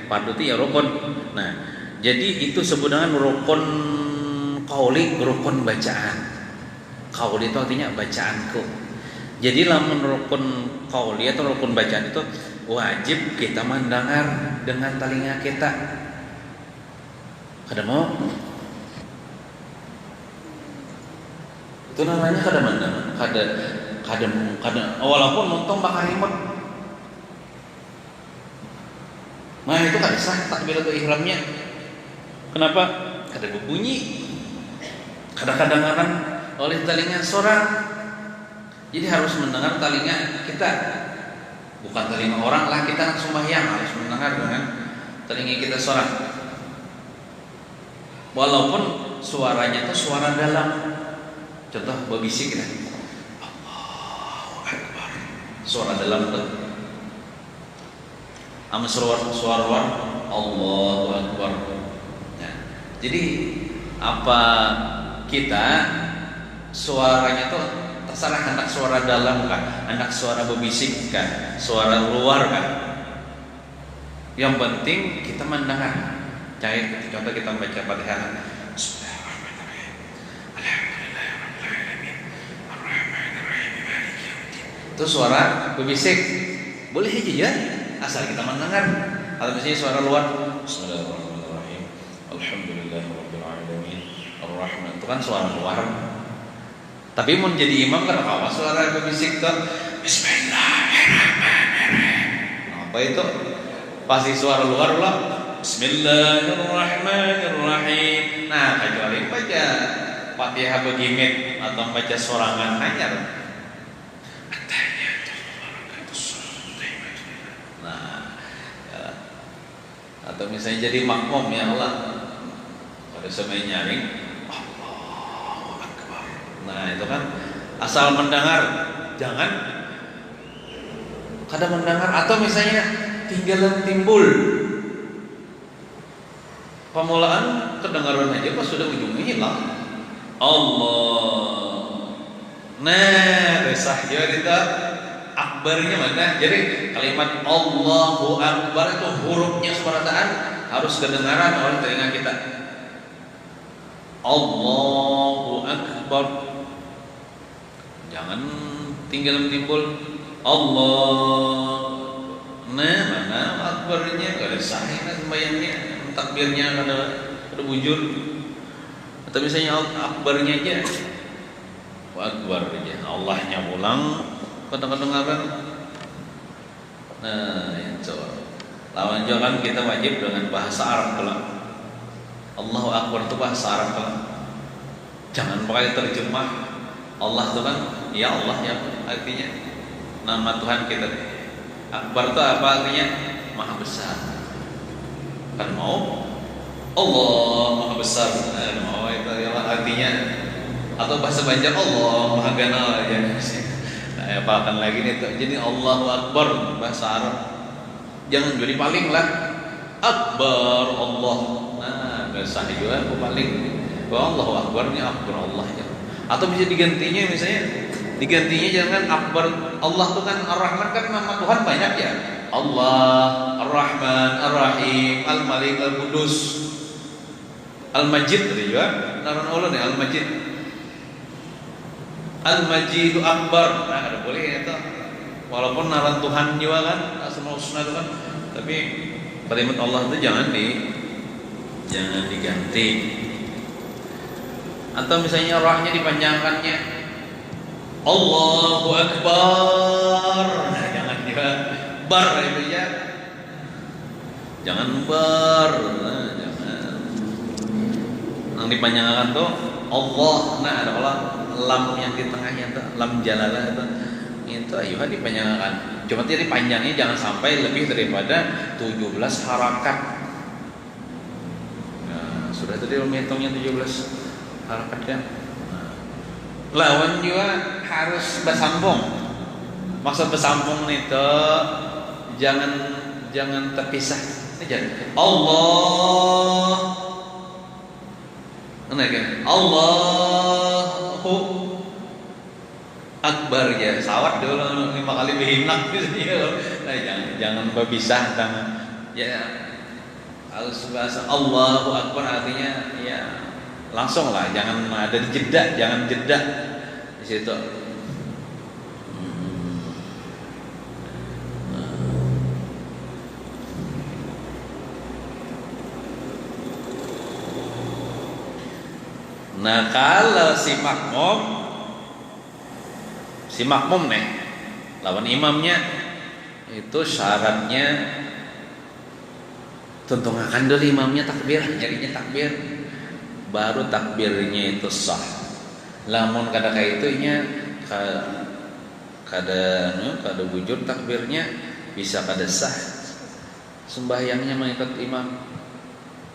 fardu itu ya rukun. Nah, jadi itu disebut dengan rukun qauli, rukun bacaan. Qauli itu artinya bacaanku. Jadi lamun rukun qauli atau rukun bacaan itu wajib kita mendengar dengan telinga kita. Kada mau. Itu namanya kada mendengar, kada walaupun montong bakal imut. Nah itu kada sah takbiratul ihramnya. Kenapa? Kada berbunyi. Kada kedengaran oleh telinga seorang. Jadi harus mendengar telinga kita. Bukan telinga orang lah, kita sembahyang harus mendengar dengan telinga kita seorang. Walaupun suaranya itu suara dalam. Contoh berbisik kan. Allahu Akbar. Suara dalam tuh. Ama suara luar Allahu Akbar. Nah, jadi apa kita suaranya tuh terserah hendak suara dalam kah, hendak suara berbisik kah, suara luar kah. Yang penting kita mendengar. Jangan contoh kita membaca Fatihah. Bismillahirrahmanirrahim. Alhamdulillahirabbil arrahmanirrahim maliki yaumiddin. Itu suara berbisik. Boleh aja ya, asal kita mendengar. Atau misalnya suara luar. Bismillahirrahmanirrahim. Alhamdulillahirabbil alamin. Ar-Rahman. Itu kan suara luar. Tapi mau jadi imam kan apa suara berbisik tuh? Bismillahirrahmanirrahim. Apa itu? Pasti suara luar lah. Bismillahirrahmanirrahim. Nah, kecuali baca Fatihah begimit atau baca sorangan hanya. Nah, atau misalnya jadi makmum ya Allah. Pada sampai nyaring Allahu Akbar. Nah, itu kan asal mendengar, jangan kada mendengar atau misalnya tinggalan timbul. Pemulaan kedengaran aja pas sudah ujungnya hilang. Allah. Nah, resah juga kita akbarnya mana? Jadi kalimat Allahu Akbar itu hurufnya separataan harus kedengaran oleh telinga kita. Allahu Akbar. Jangan tinggal timbul Allah. Nah, mana akbarnya? Gak ada sahih sembahyangnya. Takbirnya ada bujur. Atau misalnya akbarnya aja Akbar aja Allahnya pulang kadang-kadang. Nah itu lawan juga kan kita wajib dengan bahasa Arab kalau Allahu Akbar itu bahasa Arab kalau jangan pakai terjemah. Allah itu kan ya Allah ya artinya nama Tuhan kita. Akbar itu apa artinya? Maha besar. Kan mau Allah Maha besar, mau itu artinya atau bahasa Banjar Allah Maha ganal ya. Nah, apalkan lagi nih jadi Allahu Akbar bahasa Arab. Jangan jadi paling lah Akbar Allah. Nah, bahasa juga paling. Bahwa Allahu Akbarnya Akbar Allah ya. Atau bisa digantinya misalnya jangan Akbar Allah itu kan Ar-Rahman kan nama Tuhan banyak ya. Allah, Ar-Rahman, Ar-Rahim, Al-Malik, Al-Qudus, Al-Majid tadi juga. Naran Allah nih Al-Majid. Al-Majidu Akbar. Nah, ada boleh itu. Walaupun naran Tuhan juga kan, Asmaul Husna itu kan. Tapi kalimat Allah itu jangan diganti. Atau misalnya rohnya dipanjangkannya Allahu Akbar. Nah, jangan juga bar itu ya. Jangan bar. Nah, jangan. Yang dipanjangkan tuh Allah. Nah, ada Allah lam yang di tengahnya tuh lam jalalah itu ayuh dipanjangkan. Cuma tadi panjangnya jangan sampai lebih daripada 17 harakat. Nah, sudah tadi menghitungnya 17 harakat kan. Nah, lawan juga harus bersambung. Maksud bersambung itu jangan terpisah. Jangan Allah. Allahu Akbar ya. Sawat dulu 5 kali berhinak gitu. Nah, jangan berpisah ya. Harus bahasa Allahu Akbar artinya ya langsung lah, jangan ada jeda, jangan jeda di situ. Nah kalau si makmum nih lawan imamnya itu syaratnya tuntungakan dulu imamnya takbir, jadinya takbir, baru takbirnya itu sah. Lamun kada kayak itu nya kada bujur takbirnya bisa kada sah sembahyangnya mengikut imam.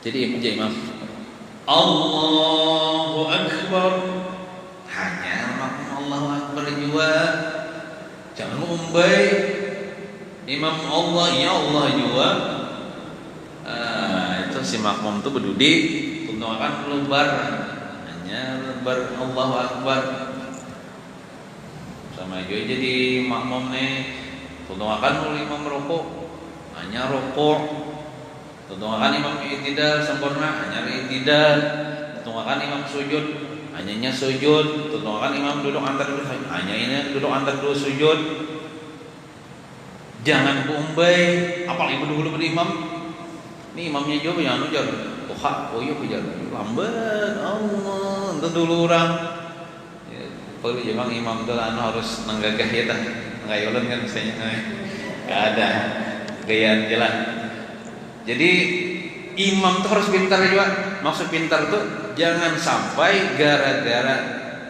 Jadi imam Allahu Akbar, hanya makmum Allahu Akbar juga, jangan umbai imam Allah ya Allah juga. Itu si makmum tuh berdudi tuntungan lebar, hanya lebar Allahu Akbar. Sama aja jadi makmum nih tuntungan imam rokok, hanya rokok. Tuntungan imam i'tidal sempurna, hanya i'tidal. Tuntungan imam sujud, hanya sujud. Tuntungan imam duduk antar duduk, hanya ini duduk antar duduk sujud. Jangan kumbai, apalagi dulu imam. Ini imamnya juga yang ujar, oh iya ujar, lambat Allah, itu dulu orang. Kalau jangan imam itu harus nenggagah ya tah, ngayolan kan misalnya, nggak ada gayaan jalan. Jadi imam tuh harus pintar juga. Maksud pintar tuh jangan sampai gara-gara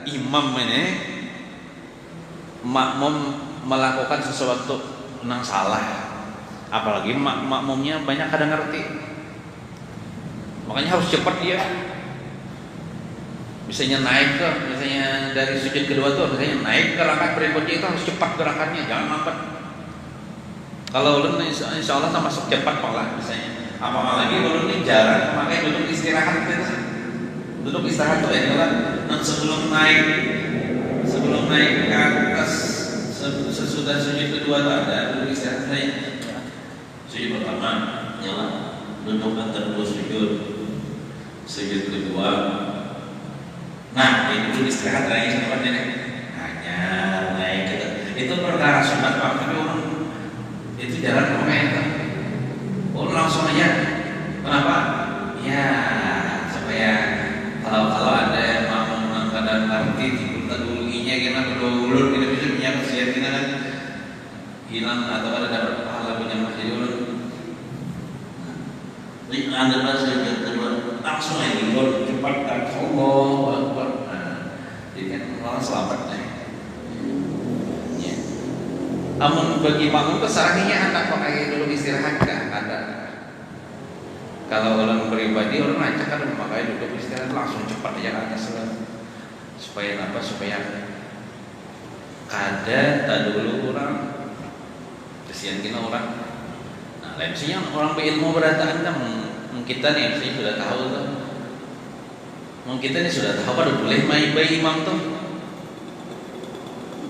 imam ini makmum melakukan sesuatu yang salah. Apalagi makmumnya banyak kadang ngerti. Makanya harus cepat dia. Misalnya naik ke, misalnya dari sujud kedua tuh, misalnya naik ke rakaat berikutnya itu harus cepat gerakannya, jangan lambat. Kalau ulun insya Allah termasuk cepat malah misalnya. Apalagi ulun ini jarang memakai duduk istirahat gitu. Duduk istirahat tuh ya kan sebelum naik ke atas, sesudah sujud kedua tuh ada duduk istirahat saya. Sujud pertama nyala, duduk antar dua sujud kedua. Nah ini duduk istirahat lagi seperti ini. Hanya naik gitu. Itu perkara sunat pak, tapi orang itu jalan komentar. Oh langsung aja. Kenapa? Ya supaya kalau ada makmum kadang ngerti kita dulunya kita berulur kita bisa punya kesian kita kan hilang atau ada dapat pahala punya masjid dulu. Ini anda bahasa kedua langsung aja ulur cepat tak Allah Akbar. Jadi kan orang selamat nih. Namun bagi makmum kesalahannya anak pakai dulu istirahat kan ada. Kalau orang pribadi orang ngajak kan pakai duduk istirahat langsung cepat aja ke atas supaya apa? Supaya kada tak dulu orang kesian kita orang. Nah, misalnya orang berilmu berataan kan kita nih misalnya sudah tahu tuh. Kita nih sudah tahu pada boleh main bayi imam tuh.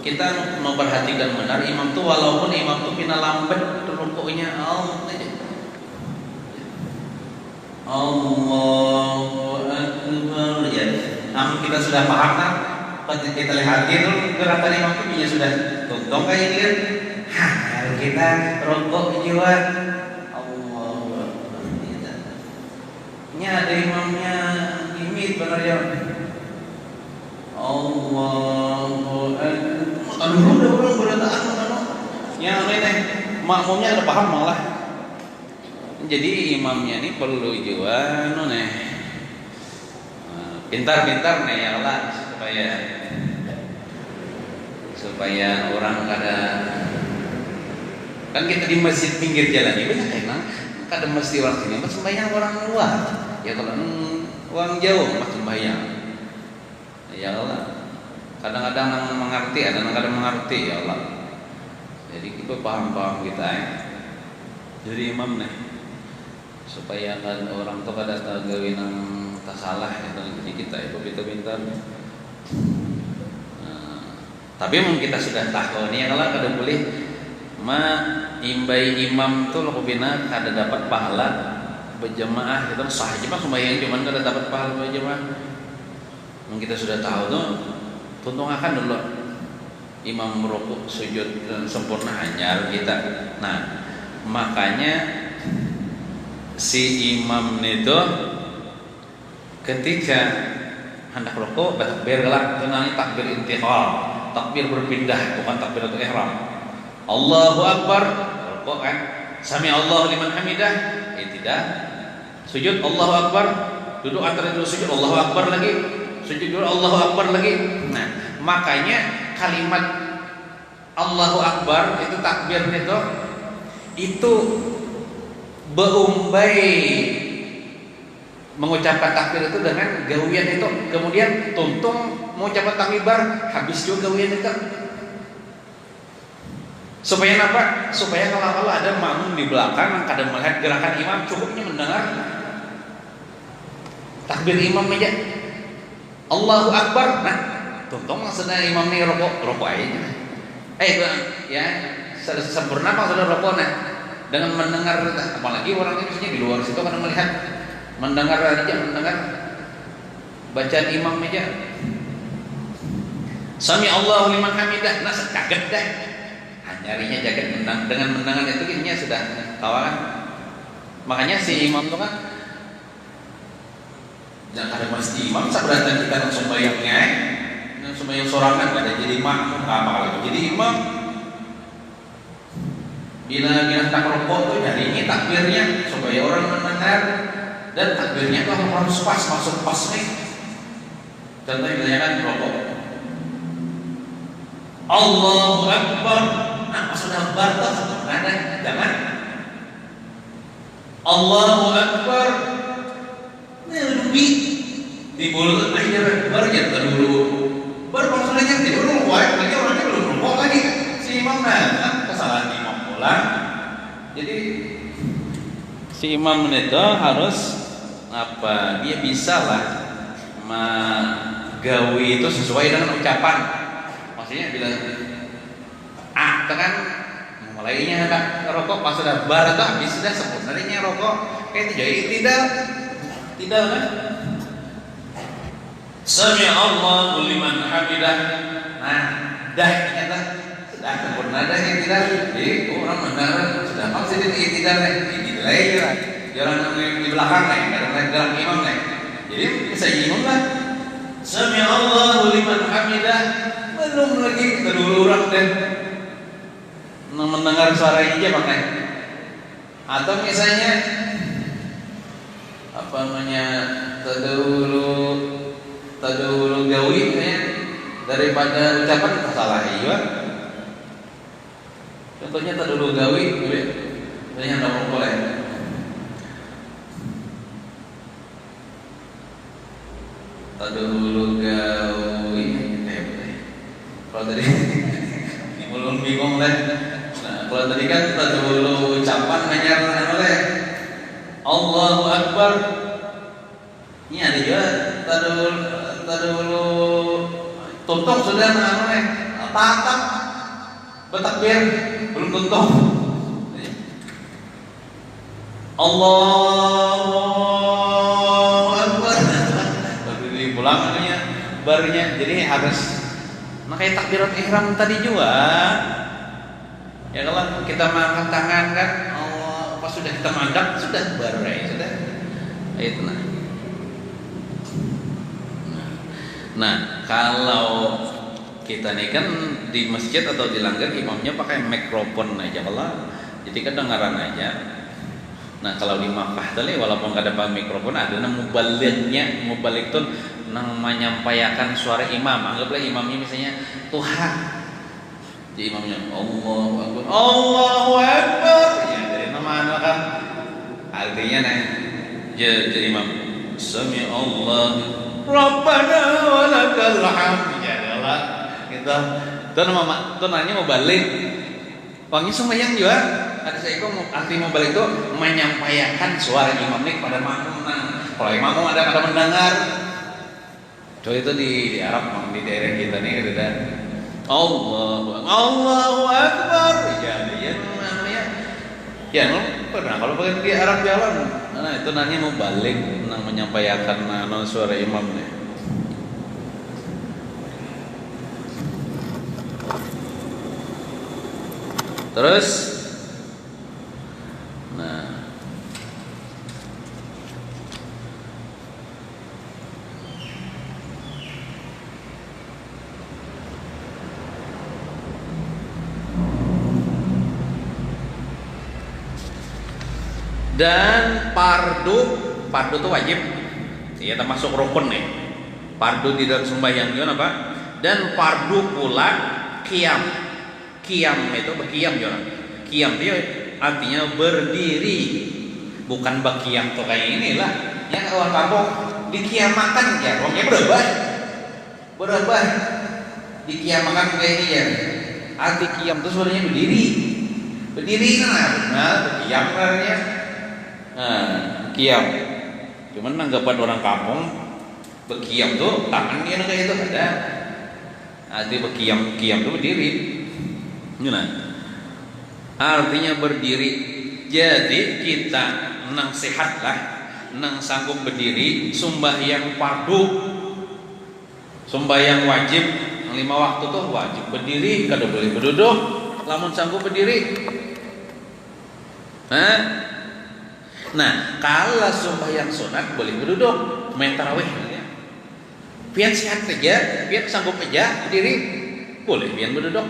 Kita memperhatikan benar imam tuh walaupun imam tuh pina lambat rukuknya Allahu Akbar ya. Namun kita sudah paham kan? Kita lihat itu gerakan imam tuh punya sudah tuntung kayak ini kan. Kalau kita rukuk jiwa Allahu Akbar. Ini ada imamnya ini benar ya. Allahu Akbar. Aduh, udah orang berataan yang ini makmumnya udah paham malah. Jadi imamnya ini perlu juga pintar-pintar nih ya Allah supaya orang kada kan kita di masjid pinggir jalan ini banyak emang kada mesti orang sini mas sembahyang orang luar ya kalau orang jauh mas sembahyang ya Allah. Kadang-kadang mengerti, kadang-kadang mengerti ya Allah. Jadi kita paham-paham kita ya. Jadi imam nih supaya kan orang tuh kada tagawin yang tak salah ya jadi kita itu pintar-pintar. Tapi mungkin kita sudah tahu nih kalau kada boleh imbai imam tuh lo bina kada dapat pahala berjamaah itu sah aja mah sembahyang cuman kada dapat pahala berjamaah. Mungkin kita sudah tahu tuh tuntungakan dulu imam rukuk sujud dan sempurna hanya kita. Nah makanya si imam itu ketika hendak rokok bertakbir galak, itu namanya takbir intiqal, takbir berpindah, bukan takbiratul ihram. Allahu Akbar, rokok kan, sami Allahu liman hamidah, tidak. Sujud Allahu Akbar, duduk antara dua sujud Allahu Akbar lagi, sujud dulu Allahu Akbar lagi. Nah, makanya kalimat Allahu Akbar itu takbir itu beumbai mengucapkan takbir itu dengan gawian itu, kemudian tuntung mengucapkan takbir habis juga gawian itu. Supaya apa? Supaya kalau ada makmum di belakang yang kadang melihat gerakan imam, cukupnya mendengar takbir imam aja. Allahu Akbar. Nah, tuntung maksudnya imam ini rokok aja. Ya, sempurna apa sudah rokok nah. Dengan mendengar, apalagi orang ini di luar situ kadang melihat mendengar bacaan imam aja. Sami Allahu liman hamidah, nah kaget dah. Nyarinya jaket dengan mendengar itu kayaknya sudah kawan. Makanya si imam itu kan jangan ada masjid imam seberatan kita langsung bayangnya, langsung bayang sorangan pada jadi makmum apa lagi jadi imam. Bila tak rokok tuh nyarinya takbirnya supaya orang mendengar. Dan takbirnya itu harus pas, masuk pas nih. Contohnya misalnya rokok Allahu Akbar. Nah, sudah Akbar tuh ada, jangan Allahu Akbar. Nah, lebih di mulut akhirnya Akbar dulu. Baru maksudnya dulu lagi orangnya belum rokok lagi. Si imam nah, kesalahan imam pulang. Jadi si imam itu harus apa? Dia bisa lah gawi itu sesuai dengan ucapan. Maksudnya bila kan mulainya hendak rokok pas sudah bar itu habis sudah sebenarnya rokok kayak itu jadi tidak kan? Sami Allahu liman hamidah. Nah, dah ternyata sudah sempurna dah yang tidak. Jadi orang mendengar sudah maksudnya tidak lagi jalan di belakang nih, kadang gerak imam nih. Jadi bisa imam lah. Sami Allahu liman hamidah. Belum lagi kita dulu orang deh mendengar suara aja pakai. Atau misalnya apa namanya tadulu gawi ya, daripada ucapan salah iya. Contohnya tadulu gawi, ini yang tidak boleh. Tadulu gawi, kalau tadi belum bingung lah. Nah, kalau tadi kan tadulu ucapan hanya oleh Allahu Akbar. Ini ada juga tadulu tuntung sudah namanya tatap bertakbir belum tuntung. Allahu Akbar. Baru dipulang barunya. Jadi harus kayak takbirat ihram tadi juga. Ya kalau kita mengangkat tangan kan, oh, pas sudah kita mandap sudah baru sudah. Itu nah, kalau kita nih kan di masjid atau di langgar imamnya pakai mikrofon aja kalau jadi kedengaran aja. Nah, kalau di Makkah tadi walaupun nggak ada mikrofon ada mubalignya, mubalik itu nang menyampaikan suara imam. Anggaplah imamnya misalnya Tuhan. Jadi imamnya Allahu Akbar. Allahu Akbar. Ya dari nama kan artinya nih jadi imam Sami Allah Rabbana walakal hamd. Ya Allah kita itu nanya mau balik. Wangi sembahyang juga. Ada saya arti mau balik itu menyampaikan suara imam ini kepada makmum. Kalau imam ada mendengar. Coba itu di Arab di daerah kita nih ada Allahu Akbar. Ya namanya. Ya, pernah kalau pakai di Arab jalan. Nah, itu nanya mau balik menyampaikan suara imam nih. Terus Dan fardu itu wajib, ya termasuk rukun nih. Fardu di dalam sembahyang itu apa? Dan fardu pula qiyam. Qiyam itu berqiyam ya. Qiyam itu artinya berdiri, bukan berqiyam tuh kayak inilah. Yang orang kampung dikiamakan ya, orangnya berubah. Dikiamakan kayak ini ya. Arti qiyam itu sebenarnya berdiri kan, berqiyam namanya. Qiyam. Cuman anggapan orang kampung berqiyam tuh tangan dia kayak itu ada. Arti berqiyam itu berdiri. Gimana? Artinya berdiri. Jadi kita nang sehat lah, nang sanggup berdiri, sembahyang fardu, sembahyang wajib, 5 waktu tuh wajib berdiri, kada boleh berduduk. Lamun sanggup berdiri. Nah, kalau sembahyang sunat boleh berduduk, main tarawih. Pian sehat aja, pian sanggup aja berdiri, boleh pian berduduk.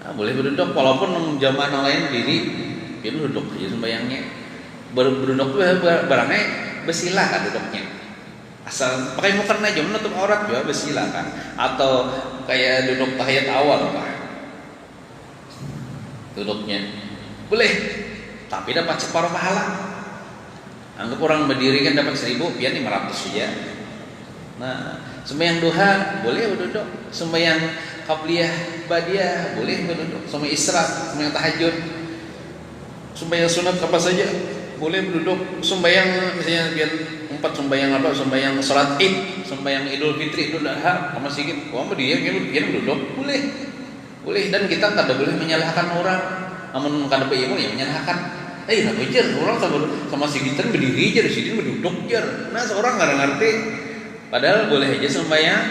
Boleh berduduk walaupun zaman lain berdiri, pian duduk aja sembahyangnya. Berduduk barangnya bersilah kan duduknya. Asal pakai mukena aja menutup aurat juga bersilah kan. Atau kayak duduk tahiyat awal kan. Duduknya boleh, tapi dapat separuh pahala. Anggap orang berdiri kan dapat 1000, pian 500 saja. Nah, sembahyang duha boleh berduduk, sembahyang qabliyah badiah boleh berduduk, sembahyang isyraq, sembahyang tahajud, sembahyang sunat apa saja boleh berduduk, sembahyang misalnya pian 4 sembahyang apa, sembahyang salat Id, sembahyang Idul Fitri, Idul Adha, sama sikit, berdiri pian berduduk boleh, dan kita kada boleh menyalahkan orang. Namun kada bae ya menyalahkan. Nah bejer orang sama sigitan berdiri aja, sidin berduduk jer. Nah seorang enggak ngerti. Padahal boleh aja sembahyang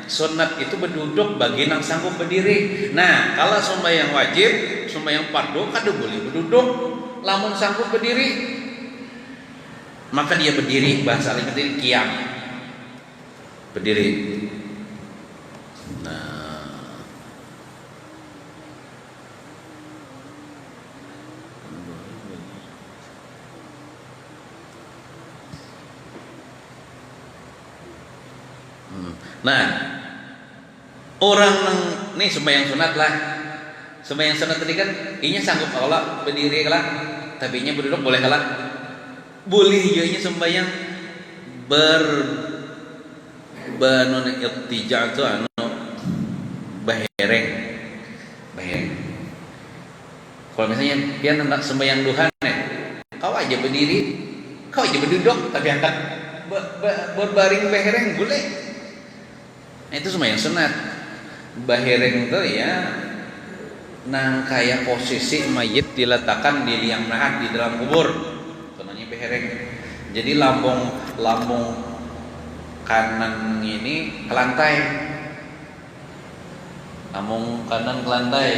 sunat itu berduduk bagi nang sanggup berdiri. Nah, kalau sembahyang wajib, sembahyang fardu kada boleh berduduk. Lamun sanggup berdiri, maka dia berdiri, bahasa lain berdiri qiyam. Berdiri. Nah, orang nih sembahyang sunat lah. Sembahyang sunat tadi kan inya sanggup kalau berdiri lah, tapi inya berduduk boleh kalah. Boleh ianya sembahyang banun ittija itu bahereng. Kalau misalnya dia hendak sembahyang duha nih, kau aja berdiri, kau aja berduduk, tapi angkat berbaring bahereng boleh. Nah, itu sembahyang sunat. Bahereng itu ya nang kayak posisi mayit diletakkan di liang lahat di dalam kubur. Itu namanya bahereng. Jadi lambung kanan ini ke lantai. Lambung kanan ke lantai.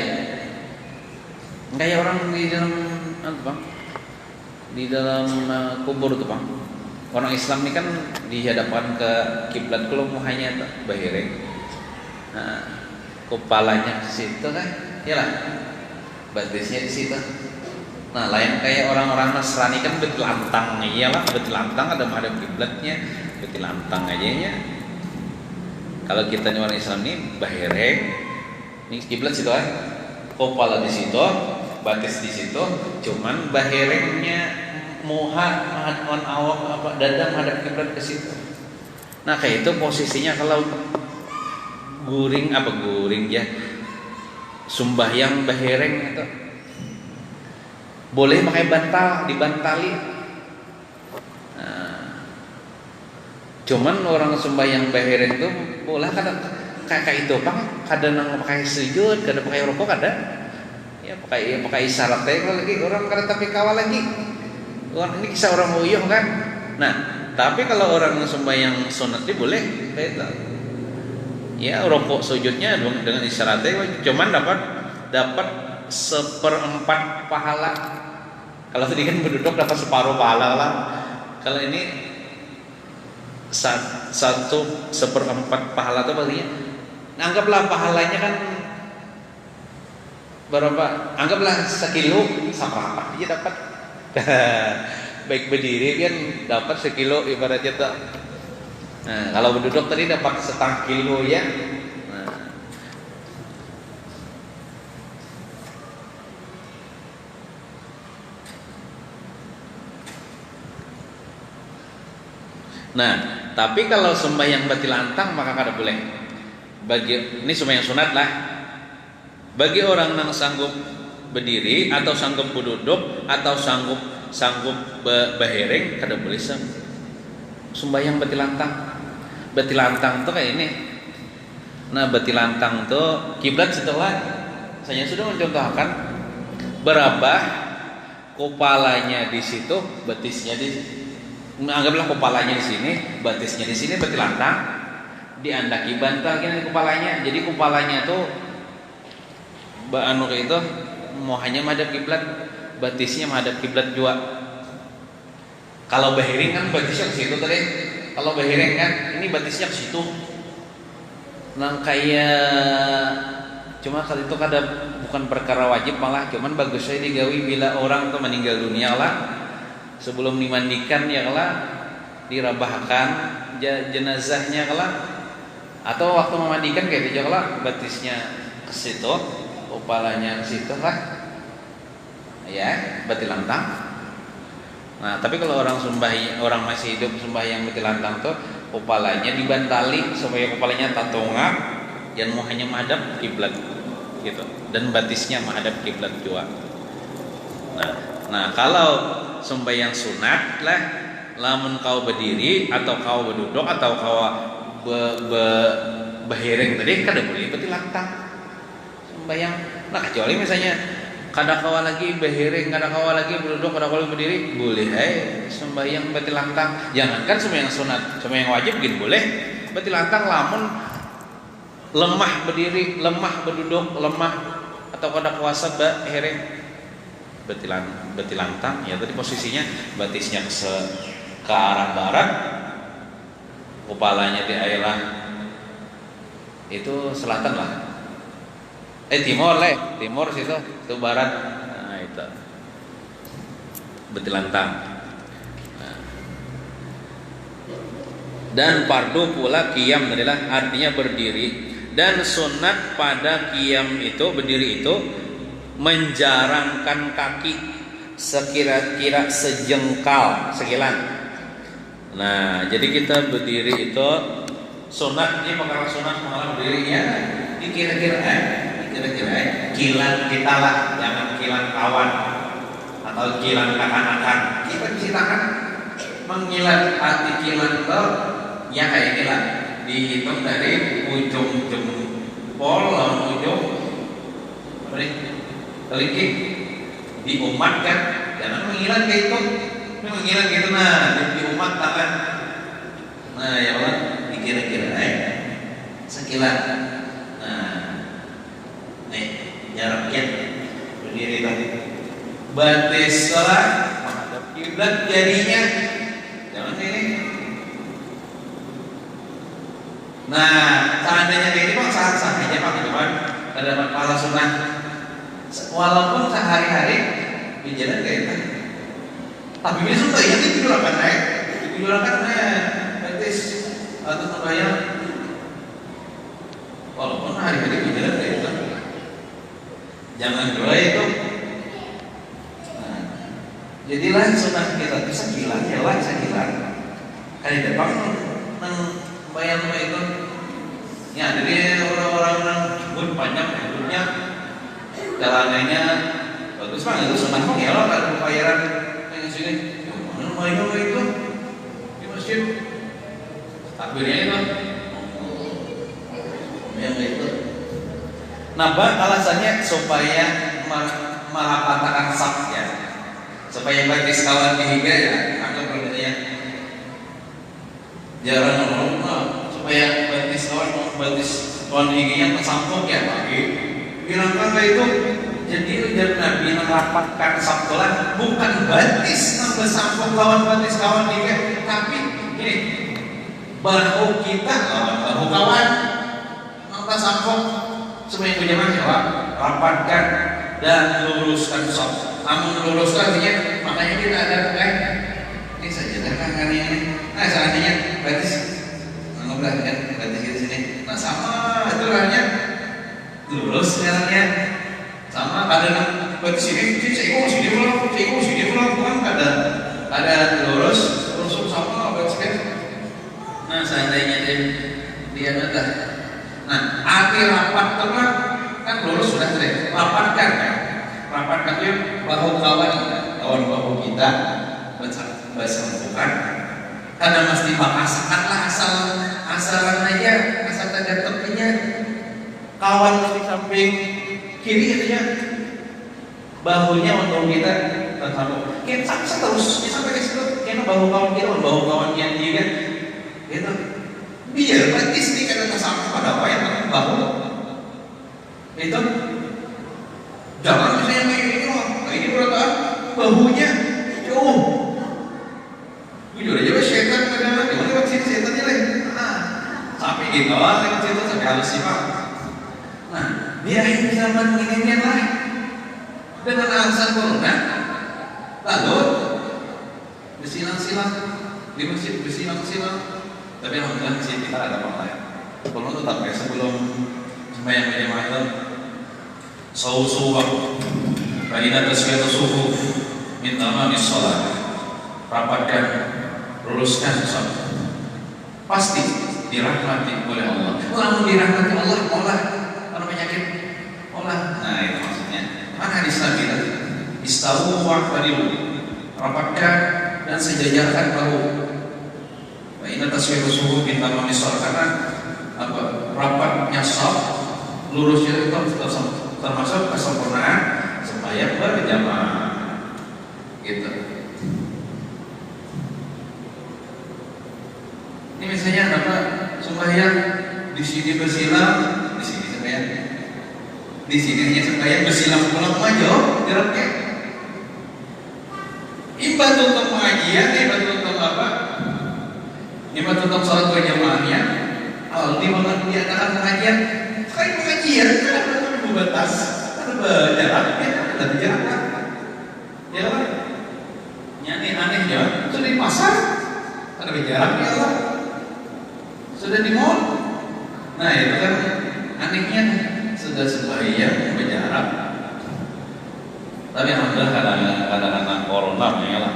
Kayak orang di dalam Bang? Di dalam kubur tuh, Bang. Orang Islam ini kan dihadapkan ke kiblat kalau muhanya bahereng. Nah, kepalanya ke situ kan, iyalah. Batisnya di situ. Nah, lain kayak orang-orang Nasrani kan betelantang, iyalah betelantang ada menghadap kiblatnya, betelantang aja nya. Kalau kita ini orang Islam ini bahereng, ini kiblat situ kan, kepala di situ, batis di situ, cuman baherengnya muha awak apa dada menghadap kiblat ke situ. Nah kayak itu posisinya kalau guring ya sembahyang bahereng itu boleh pakai bantal, dibantali. Nah, cuman orang sembahyang bahereng itu boleh kayak itu Bang, kadang nang pakai sujud, kadang pakai rukuk, kadang ya pakai isyarat lagi orang kadang tapi kawal lagi. Ini kisah orang uyuh kan. Nah, tapi kalau orang sembahyang sunat ini boleh kayak itu. Ya, rukuk sujudnya dengan isyaratnya cuman dapat 1/4 pahala. Kalau tadi kan berduduk dapat separuh pahala lah. Kalau ini 1/4 pahala itu artinya anggaplah pahalanya kan berapa? Anggaplah 1 kilo, seberapa dia dapat Baik berdiri kan dapat sekilo ibaratnya tuh. Nah, kalau berduduk tadi dapat setengah kilo ya. Nah, tapi kalau sembahyang batilantang maka kada boleh. Ini sembahyang sunat lah. Bagi orang yang sanggup berdiri atau sanggup duduk atau sanggup berbaring kada boleh sembahyang batilantang. Batilantang tuh kayak ini. Nah, batilantang tuh kiblat setelah saya sudah mencontohkan berapa kepalanya di situ, betisnya di anggaplah kepalanya di sini, batisnya di sini batilantang, diandaki bantal gini kepalanya. Jadi kepalanya tuh kayak itu mau hanya menghadap kiblat, batisnya menghadap kiblat juga. Kalau bahiring kan batisnya ke situ tadi. Kalau bahiring kan ini batisnya ke situ. Nah kayak cuma kali itu kada bukan perkara wajib malah cuman bagusnya digawi bila orang tuh meninggal dunia lah. Sebelum dimandikan ya kala dirabahkan jenazahnya kala atau waktu memandikan kayak itu kala batisnya ke situ, kepalanya ke situ lah. Ya, batilantang. Nah, tapi kalau orang masih hidup sembahyang batilantang tuh kepalanya dibantali supaya kepalanya tatongak dan mau hanya menghadap kiblat gitu dan batisnya menghadap kiblat juga. Nah, kalau sembahyang sunat lah, lamun kau berdiri atau kau berduduk atau kau bahiring tadi kada boleh batilantang sembahyang. Nah, kecuali misalnya kada kau lagi bahiring, kada kau lagi berduduk, kada kau lagi berdiri, boleh sembahyang batilantang. Jangankan sembahyang sunat, sembahyang wajib gini boleh batilantang lamun lemah berdiri, lemah berduduk, lemah atau kada kuasa bahiring. Batilantang ya tadi posisinya batisnya ke arah barat, kepalanya di arah itu selatan lah, timur situ itu barat. Nah itu batilantang. Nah. Dan fardu pula qiyam adalah artinya berdiri, dan sunat pada qiyam itu berdiri itu menjarangkan kaki sekira-kira sejengkal sekilan. Nah, jadi kita berdiri itu sunat, ini perkara sunat mengalami berdirinya dikira-kira kilan kita lah, jangan kilan kawan atau kilan kakan-kakan. Kita ceritakan mengilat hati kilan itu ya kayak inilah, dihitung dari ujung jempol lawan ujung kelingking diumatkan, jangan mengilat kayak itu, mengilat gitu. Nah, diumat tangan. Nah, ya Allah, dikira-kira sekilan. Nah, nih jaraknya berdiri tadi. Batis sholat menghadap kiblat jadinya, jangan ini. Nah, seandainya kayak ini bang sah-sah aja bang, cuman ada pahala sunnah. Walaupun sehari-hari di jalan kayak itu, tapi besok tuh ya dipidolakan batis atau membayar. Walaupun hari-hari di jalan kayak itu, jangan dua itu. Nah, jadilah sunnah kita bisa sekilan, jalan sekilan. Kali depan membayar itu. Ya, jadi orang-orang yang banyak hidupnya jalanannya bagus banget itu sunnah ya loh, ada pembayaran yang sini. Mana bayar itu di masjid takbirnya itu yang itu. Napa alasannya supaya merapatkan saf ya, supaya batis kawan dihiga ya, anggap ya jarang ngomong supaya batis kawan higanya tersampung ya bagi bilangkan itu. Jadi ujar Nabi merapatkan sabtolan bukan batis nambah sampung lawan batis kawan higa, tapi ini bahu kita lawan bahu kawan nambah sampung. Semua yang berjamaah jawab rapatkan dan luruskan saf. amun lurus itu artinya makanya kita ada ini saja kan ini. Nah seandainya berarti mengobrolkan berarti di sini. Nah sama itu artinya lurus jalannya sama ada berarti sini sini pulang bukan ada lurus sama berarti kan. Nah seandainya dia ada. Nah akhir rapat teman kan lurus sudah selesai rapatkan itu bahu kawan bahu kita bersambungan karena mesti bakasakan lah asalan aja asal tanda tepinya kawan di samping kiri itu ya bahunya untuk kita tersambung kita terus sampai ke situ karena bahu kawan kita bahu kawan yang dia itu biar berarti sedikit tersambung pada apa yang bahu itu jangan misalnya kayak ini berapa bahunya jauh jujur aja setan kadang-kadang gimana lewat situ setannya lagi sampai gitu lewat situ sampai halus sih pak. Nah di akhir zaman ini lah dengan alasan corona lalu bersilang-silang di masjid bersilang-silang tapi alhamdulillah masjid kita ada apa lain kalau tetap ya sebelum sembahyang berjamaah itu sawu-sawu Fa'idha taswiyatu suhuf min tamamis sholat rapatkan, luruskan sholat pasti dirahmati oleh Allah. Kalau dirahmati Allah, olah kalau penyakit olah. Nah itu maksudnya mana hadis Nabi tadi istawu wa'fadilu rapatkan dan sejajarkan bahu. Fa'idha taswiyatu suhuf min tamamis sholat karena apa? Rapatnya sholat lurusnya itu termasuk kesempurnaan sembahyang berjamaah gitu. Ini misalnya apa sembahyang di sini bersilang, di sini sembahyang, di sini hanya sembahyang bersilang pulang aja, jaraknya. Ibadah untuk pengajian, ibadah untuk apa? Ibadah untuk salat berjamaahnya. Di mana diadakan pengajian? Sekali pengajian kan ada batas. Jaraknya ada jarak ya kan ini anehnya sudah di pasar ada jaraknya lah sudah di mall. Nah itu kan anehnya sudah sembahyang berjarak tapi alhamdulillah kadang-kadang corona ya lah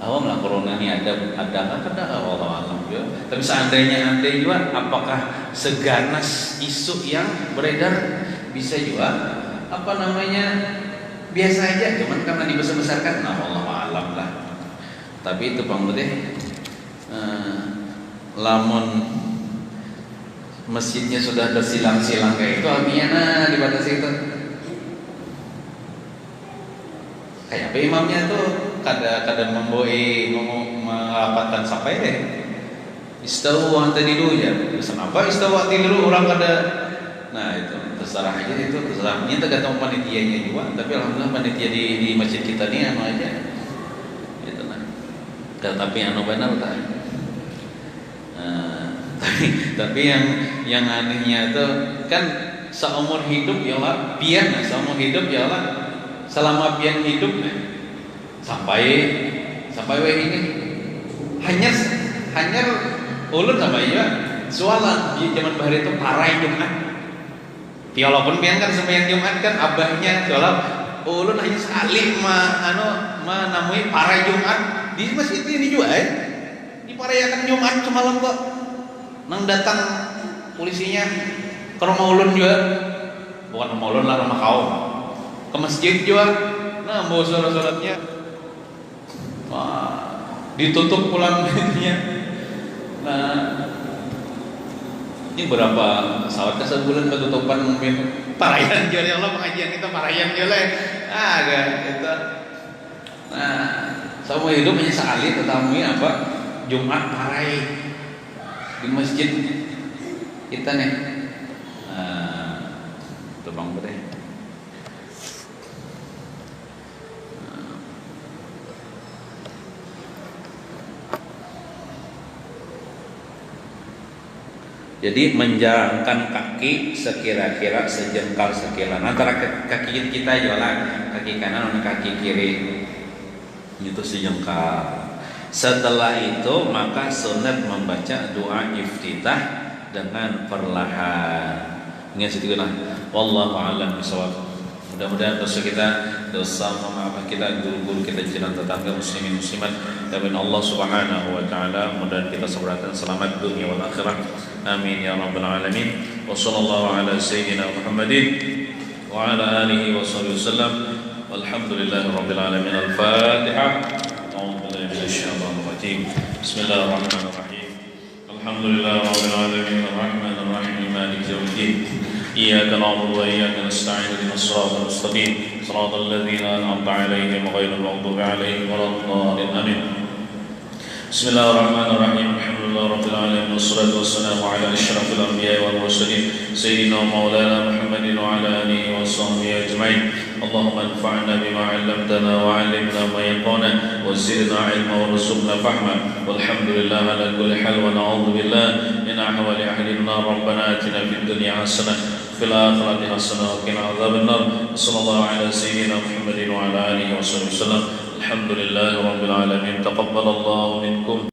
awam lah corona ini ada Allah alam juga. Tapi seandainya juga apakah seganas isu yang beredar bisa juga apa namanya biasa aja cuman karena dibesar-besarkan nah Allah alam lah. Tapi itu Bang Bedeh lamun masjidnya sudah bersilang-silang kayak itu artinya nah dibatasi itu kayak apa imamnya tuh kadang merapatkan sampai deh istawu antadi dulu ya kenapa istawu antadi dulu orang kada. Nah itu terserah aja itu terserah ini tergantung panitianya juga tapi alhamdulillah panitia di masjid kita ini anu aja itu nah tapi anu benar tak tapi yang anehnya itu kan seumur hidup ya Allah pian seumur hidup ya Allah selama pian hidup sampai ini hanya ulun sampai ya soalan di zaman bahari itu parai Jumat. Walaupun pian kan sembahyang Jumat kan abahnya soalnya ulun hanya sekali namui parai Jumat di masjid ini juga diparayakan Jumat semalam kok. Nang datang polisinya ke rumah ulun juga. Bukan rumah ulun lah rumah kaum. Ke masjid juga. Nah, bawa sholat-sholatnya. Wah, ditutup pulang masjidnya. Nah, ini berapa pesawat ke sebulan ketutupan mungkin parayan jual ya Allah pengajian kita parayan jual agak gitu. Nah semua hidup hanya sekali tetapi apa Jumat parai di masjid kita nih. Itu Bang Bedeh. Jadi menjalankan kaki sekira-kira sejengkal sekilan antara kaki kita jualan kaki kanan dan kaki kiri itu sejengkal. Setelah itu maka sunat membaca doa iftitah dengan perlahan. Ingat situ kan? Wallahu a'lam bishawab. Mudah-mudahan dosa kita, dosa memaafkan kita, guru-guru kita, jiran tetangga muslimin muslimat, dan Allah Subhanahu wa taala mudah kita seberatan selamat dunia wal akhirah. Amin ya rabbal alamin. Wa sallallahu ala sayyidina Muhammadin wa ala alihi wa sahbihi wasallam. Walhamdulillahi rabbil alamin. Al-Fatihah. A'udzu billahi minasy syaithanir rajim. Bismillahirrahmanirrahim. Alhamdulillahi rabbil alamin. Arrahmanir rahim. Maliki yaumiddin. إياك نعبد وإياك نستعين اهدنا الصراط المستقيم صراط الذين أنعمت عليهم غير المغضوب عليهم ولا الضالين آمين بسم الله الرحمن الرحيم الحمد لله رب العالمين والصلاة والسلام على أشرف الأنبياء والمرسلين سيدنا ومولانا محمد وعلى آله وصحبه أجمعين اللهم انفعنا بما علمتنا وعلمنا ما ينفعنا وزدنا علما وارزقنا فهما والحمد لله على كل حال ونعوذ بالله من أحوال أهل النار ربنا آتنا في الدنيا حسنة في الآخرة حسنة وقنا عذاب النار صلى الله على سيدنا محمد وعلى آله وصحبه وسلم الحمد لله رب العالمين تقبل الله منكم